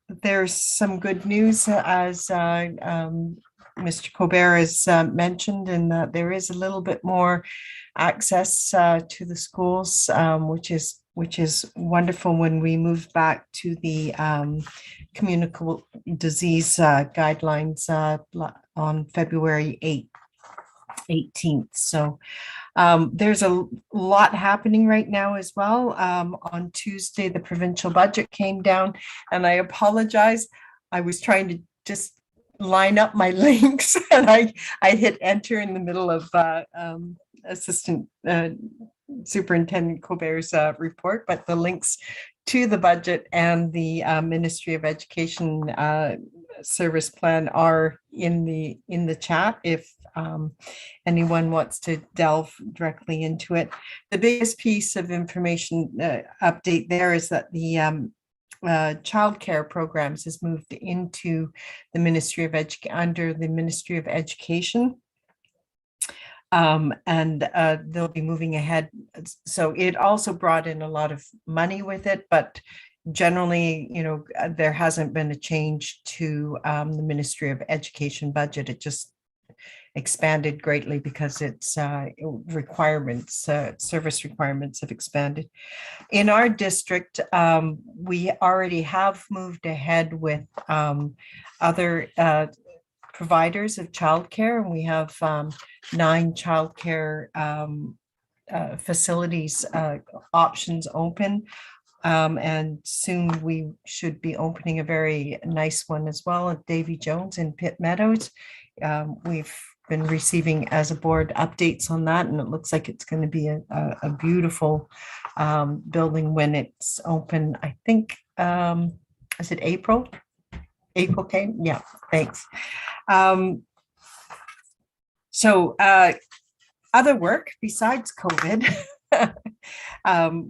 Speaker 10: There's some good news as Mr. Colbert has mentioned, and that there is a little bit more access to the schools, which is wonderful when we move back to the communicable disease guidelines on February 18th. So there's a lot happening right now as well. On Tuesday, the provincial budget came down, and I apologize. I was trying to just line up my links, and I hit enter in the middle of Assistant Superintendent Colbert's report, but the links to the budget and the Ministry of Education service plan are in the chat if anyone wants to delve directly into it. The biggest piece of information update there is that the childcare programs has moved into the Ministry of under the Ministry of Education. And they'll be moving ahead. So it also brought in a lot of money with it, but generally, there hasn't been a change to the Ministry of Education budget. It just expanded greatly because its requirements, service requirements have expanded. In our district, we already have moved ahead with other providers of childcare, and we have 9 childcare facilities options open. And soon we should be opening a very nice one as well at Davy Jones in Pitt Meadows. We've been receiving as a board updates on that, and it looks like it's going to be a beautiful building when it's open. I think, is it April? April came? Yeah, thanks. So other work besides COVID,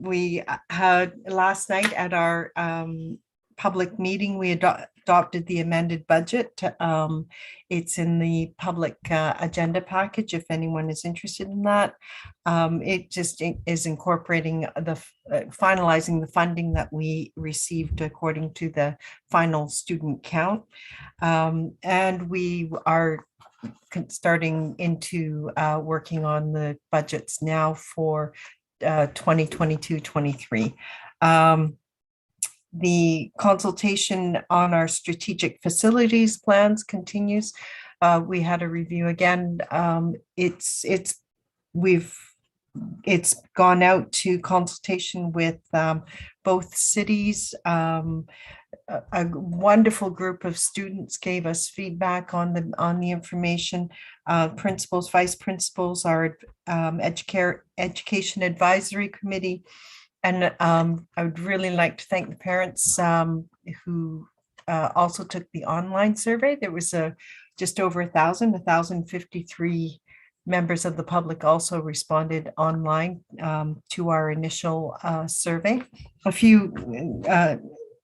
Speaker 10: we had last night at our public meeting, we adopted the amended budget. It's in the public agenda package if anyone is interested in that. It just is incorporating the finalizing the funding that we received according to the final student count. And we are starting into working on the budgets now for 2022-23. The consultation on our strategic facilities plans continues. We had a review again. It's gone out to consultation with both cities. A wonderful group of students gave us feedback on the information. Principals, vice principals, our education advisory committee. And I would really like to thank the parents who also took the online survey. There was just over 1,053 members of the public also responded online to our initial survey.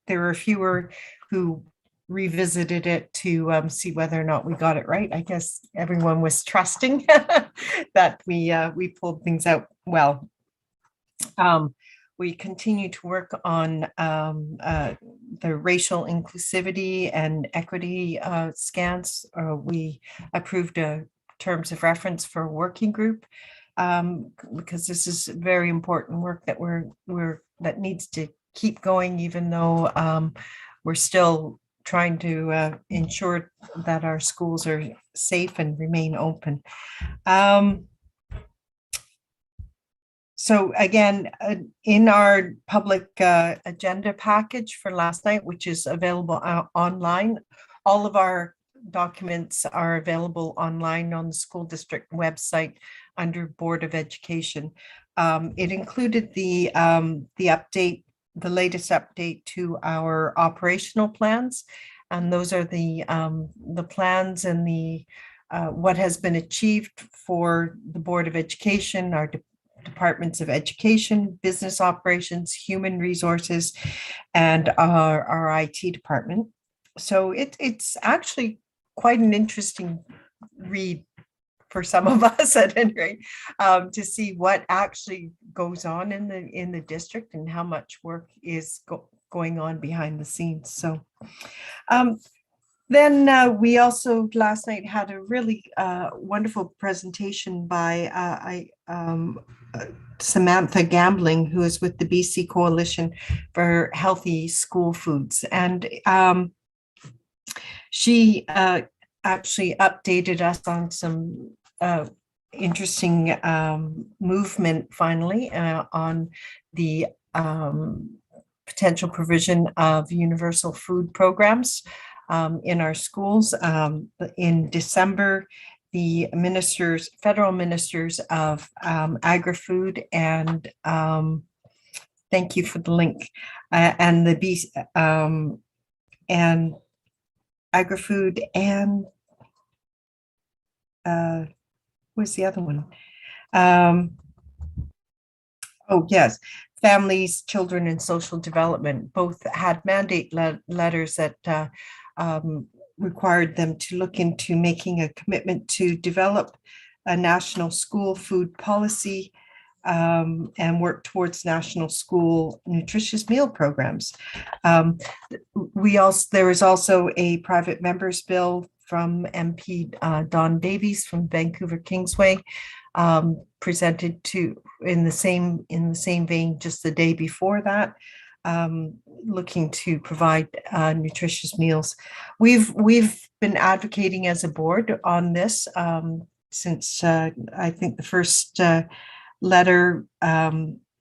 Speaker 10: There were fewer who revisited it to see whether or not we got it right. I guess everyone was trusting that we pulled things out well. We continue to work on the racial inclusivity and equity scans. We approved terms of reference for a working group because this is very important work that that needs to keep going, even though we're still trying to ensure that our schools are safe and remain open. So again, in our public agenda package for last night, which is available online, all of our documents are available online on the school district website under Board of Education. It included the update, the latest update to our operational plans, and those are the plans and the what has been achieved for the Board of Education, our departments of education, business operations, human resources, and our IT department. So it's actually quite an interesting read for some of us at any rate, to see what actually goes on in the district and how much work is going on behind the scenes. So then we also last night had a really wonderful presentation by Samantha Gambling, who is with the BC Coalition for Healthy School Foods. And she actually updated us on some interesting movement finally on the potential provision of universal food programs in our schools. In December, the federal ministers of agri-food and thank you for the link, and the and agri-food and where's the other one? Oh, yes. Families, Children, and Social Development both had mandate letters that required them to look into making a commitment to develop a national school food policy and work towards national school nutritious meal programs. There is also a private members bill from MP Don Davies from Vancouver Kingsway, presented to in the same vein just the day before that, looking to provide nutritious meals. We've been advocating as a board on this since I think the first letter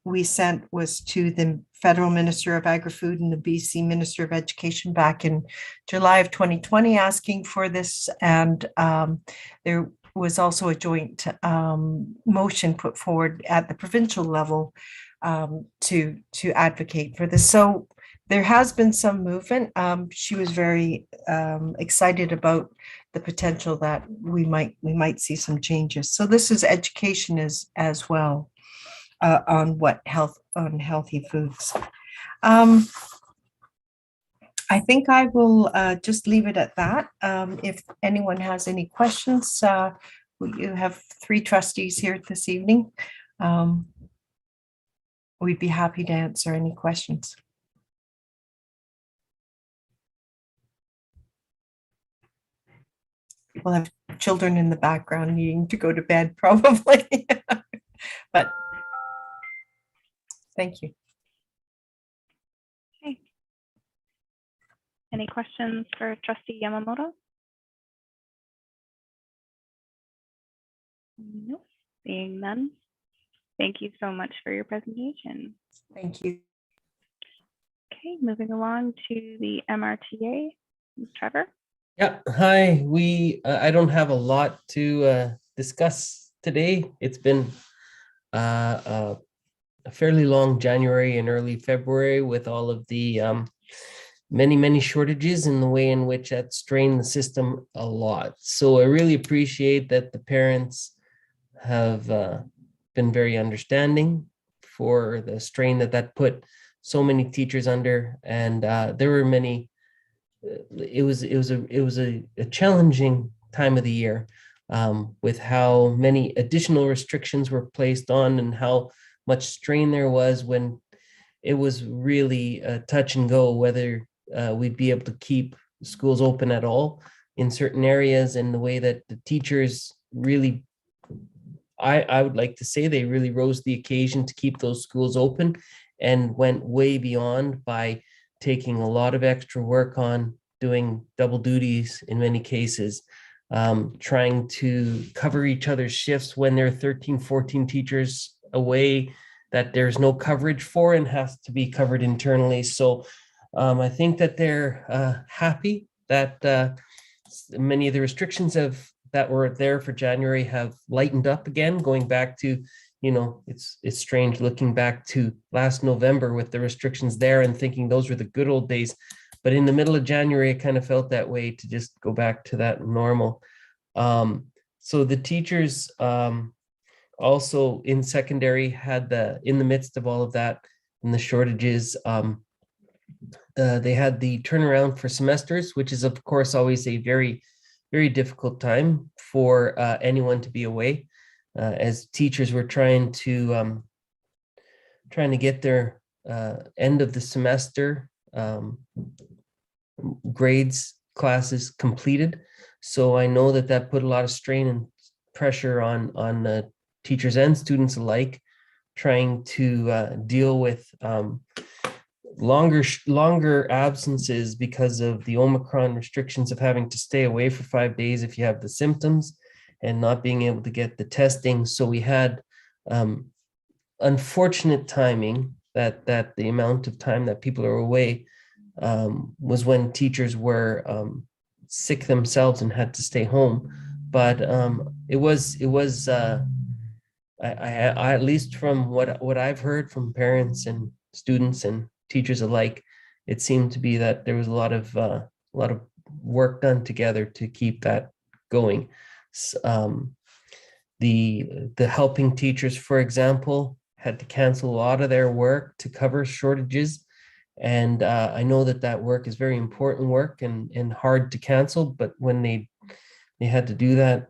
Speaker 10: we sent was to the Federal Minister of Agri-Food and the BC Minister of Education back in July of 2020 asking for this, and there was also a joint motion put forward at the provincial level to advocate for this. So there has been some movement. She was very excited about the potential that we might see some changes. So this is education as well on healthy foods. I think I will just leave it at that. If anyone has any questions, you have 3 trustees here this evening. We'd be happy to answer any questions. We'll have children in the background needing to go to bed probably, but thank you.
Speaker 2: Okay. Any questions for Trustee Yamamoto? Nope, seeing none. Thank you so much for your presentation.
Speaker 10: Thank you.
Speaker 2: Okay, moving along to the MRTA, Trevor.
Speaker 7: Yeah, hi. I don't have a lot to discuss today. It's been a fairly long January and early February with all of the many shortages in the way in which that strained the system a lot. So I really appreciate that the parents have been very understanding for the strain that put so many teachers under, and there were many. It was a challenging time of the year with how many additional restrictions were placed on and how much strain there was when it was really touch and go whether we'd be able to keep schools open at all in certain areas, and the way that the teachers really, I would like to say, they really rose the occasion to keep those schools open and went way beyond by taking a lot of extra work on, doing double duties in many cases, trying to cover each other's shifts when there are 13, 14 teachers away that there's no coverage for and has to be covered internally. So I think that they're happy that many of the restrictions that were there for January have lightened up again, going back to, it's strange looking back to last November with the restrictions there and thinking those were the good old days. But in the middle of January, it kind of felt that way to just go back to that normal. So the teachers also in secondary had in the midst of all of that and the shortages, they had the turnaround for semesters, which is of course always a very, very difficult time for anyone to be away, as teachers were trying to get their end of the semester grades, classes completed. So I know that put a lot of strain and pressure on teachers and students alike, trying to deal with longer absences because of the Omicron restrictions of having to stay away for 5 days if you have the symptoms and not being able to get the testing. So we had unfortunate timing that the amount of time that people are away was when teachers were sick themselves and had to stay home. But it was I at least from what I've heard from parents and students and teachers alike, it seemed to be that there was a lot of work done together to keep that going. The helping teachers, for example, had to cancel a lot of their work to cover shortages. And I know that work is very important work and hard to cancel, but when they had to do that.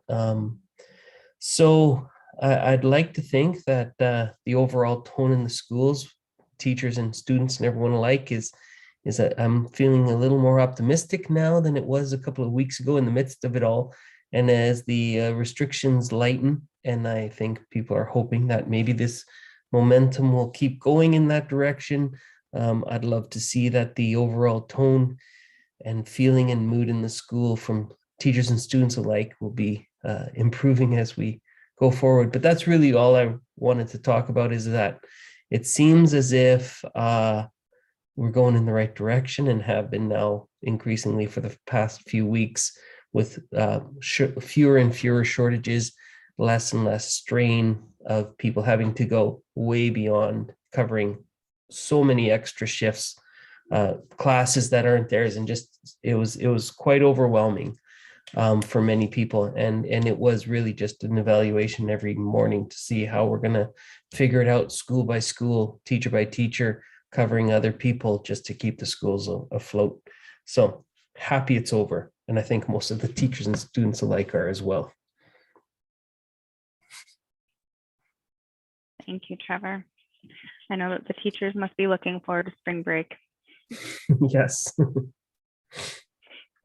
Speaker 7: So I'd like to think that the overall tone in the schools, teachers and students and everyone alike is that I'm feeling a little more optimistic now than it was a couple of weeks ago in the midst of it all. And as the restrictions lighten, and I think people are hoping that maybe this momentum will keep going in that direction, I'd love to see that the overall tone and feeling and mood in the school from teachers and students alike will be improving as we go forward. But that's really all I wanted to talk about, is that it seems as if we're going in the right direction and have been now increasingly for the past few weeks, with fewer and fewer shortages, less and less strain of people having to go way beyond covering so many extra shifts, classes that aren't theirs, and just it was quite overwhelming for many people, and it was really just an evaluation every morning to see how we're going to figure it out, school by school, teacher by teacher, covering other people, just to keep the schools afloat. So happy it's over, and I think most of the teachers and students alike are as well.
Speaker 2: Thank you, Trevor. I know that the teachers must be looking forward to spring break.
Speaker 7: Yes.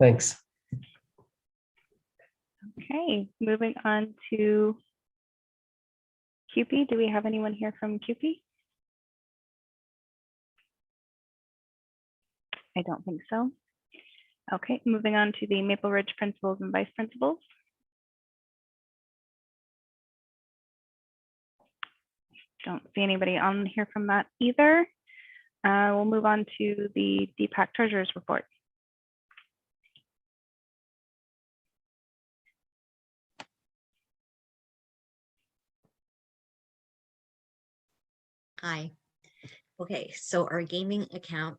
Speaker 7: Thanks.
Speaker 2: Okay, moving on to CUPE. Do we have anyone here from CUPE? I don't think so. Okay, moving on to the Maple Ridge principals and vice principals. Don't see anybody on here from that either. We'll move on to the DPAC treasurer's report.
Speaker 5: Hi. Okay, so our gaming account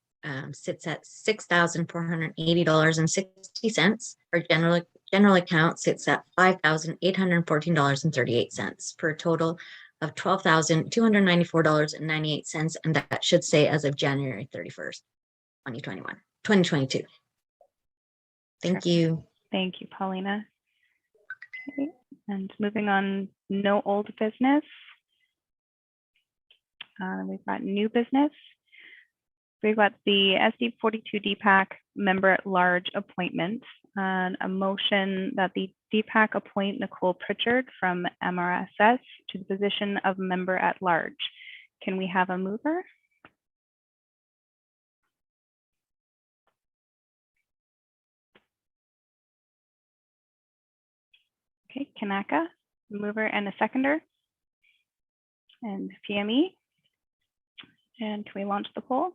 Speaker 5: sits at $6,480.60. Our general account sits at $5,814.38 for a total of $12,294.98, and that should say as of January 31st, 2022. Thank you.
Speaker 2: Thank you, Paulina. Okay. And moving on, no old business. We've got new business. We've got the SD42 DPAC member at large appointment, and a motion that the DPAC appoint Nicole Pritchard from MRSS to the position of member at large. Can we have a mover? Okay, Kanaka, mover and a seconder. And PME. And can we launch the poll?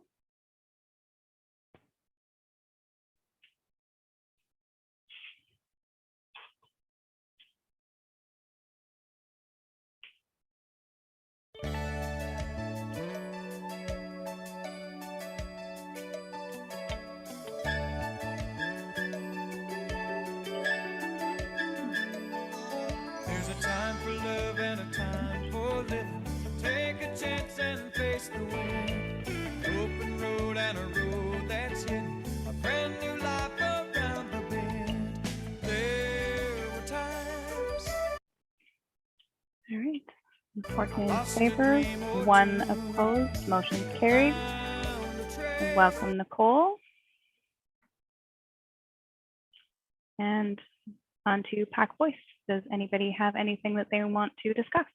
Speaker 3: There's a time for love and a time for living. Take a chance and face the wind. Open road and a road that's hidden. A brand new life around the bend. There were times.
Speaker 2: All right. 14 in favor, 1 opposed, motion's carried. Welcome, Nicole. And on to PAC Voice. Does anybody have anything that they want to discuss?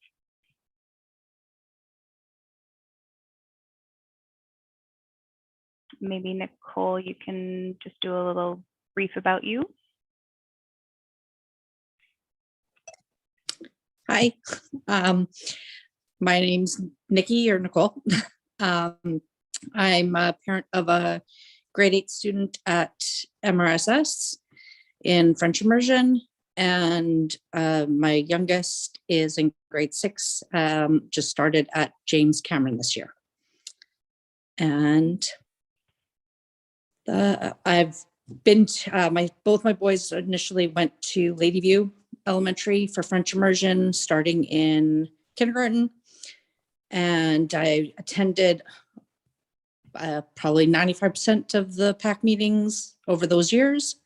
Speaker 2: Maybe Nicole, you can just do a little brief about you.
Speaker 11: Hi, my name's Nikki or Nicole. I'm a parent of a grade 8 student at MRSS in French immersion, and my youngest is in grade 6, just started at James Cameron this year. And I've been to, both my boys initially went to Ladyview elementary for French immersion starting in kindergarten. And I attended probably 95% of the PAC meetings over those years.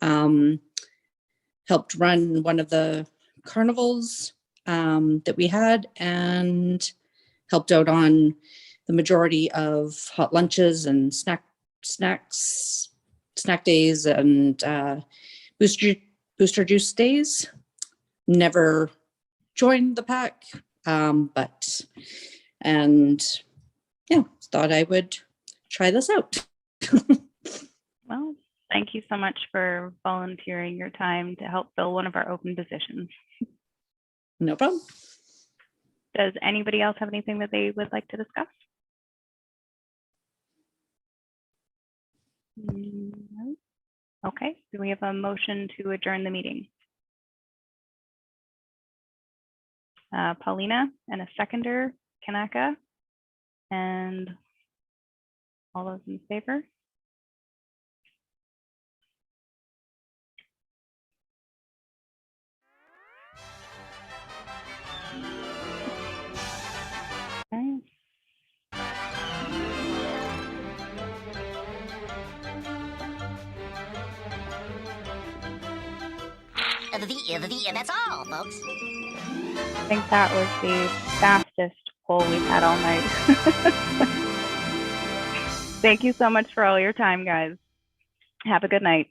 Speaker 11: Helped run one of the carnivals that we had, and helped out on the majority of hot lunches and snack days and booster juice days. Never joined the PAC, but thought I would try this out.
Speaker 2: Well, thank you so much for volunteering your time to help fill one of our open positions.
Speaker 11: No problem.
Speaker 2: Does anybody else have anything that they would like to discuss? No? Okay, do we have a motion to adjourn the meeting? Paulina, and a seconder, Kanaka, and all those in favor? Okay.
Speaker 12: That's all, folks.
Speaker 2: I think that was the fastest poll we've had all night. Thank you so much for all your time, guys. Have a good night.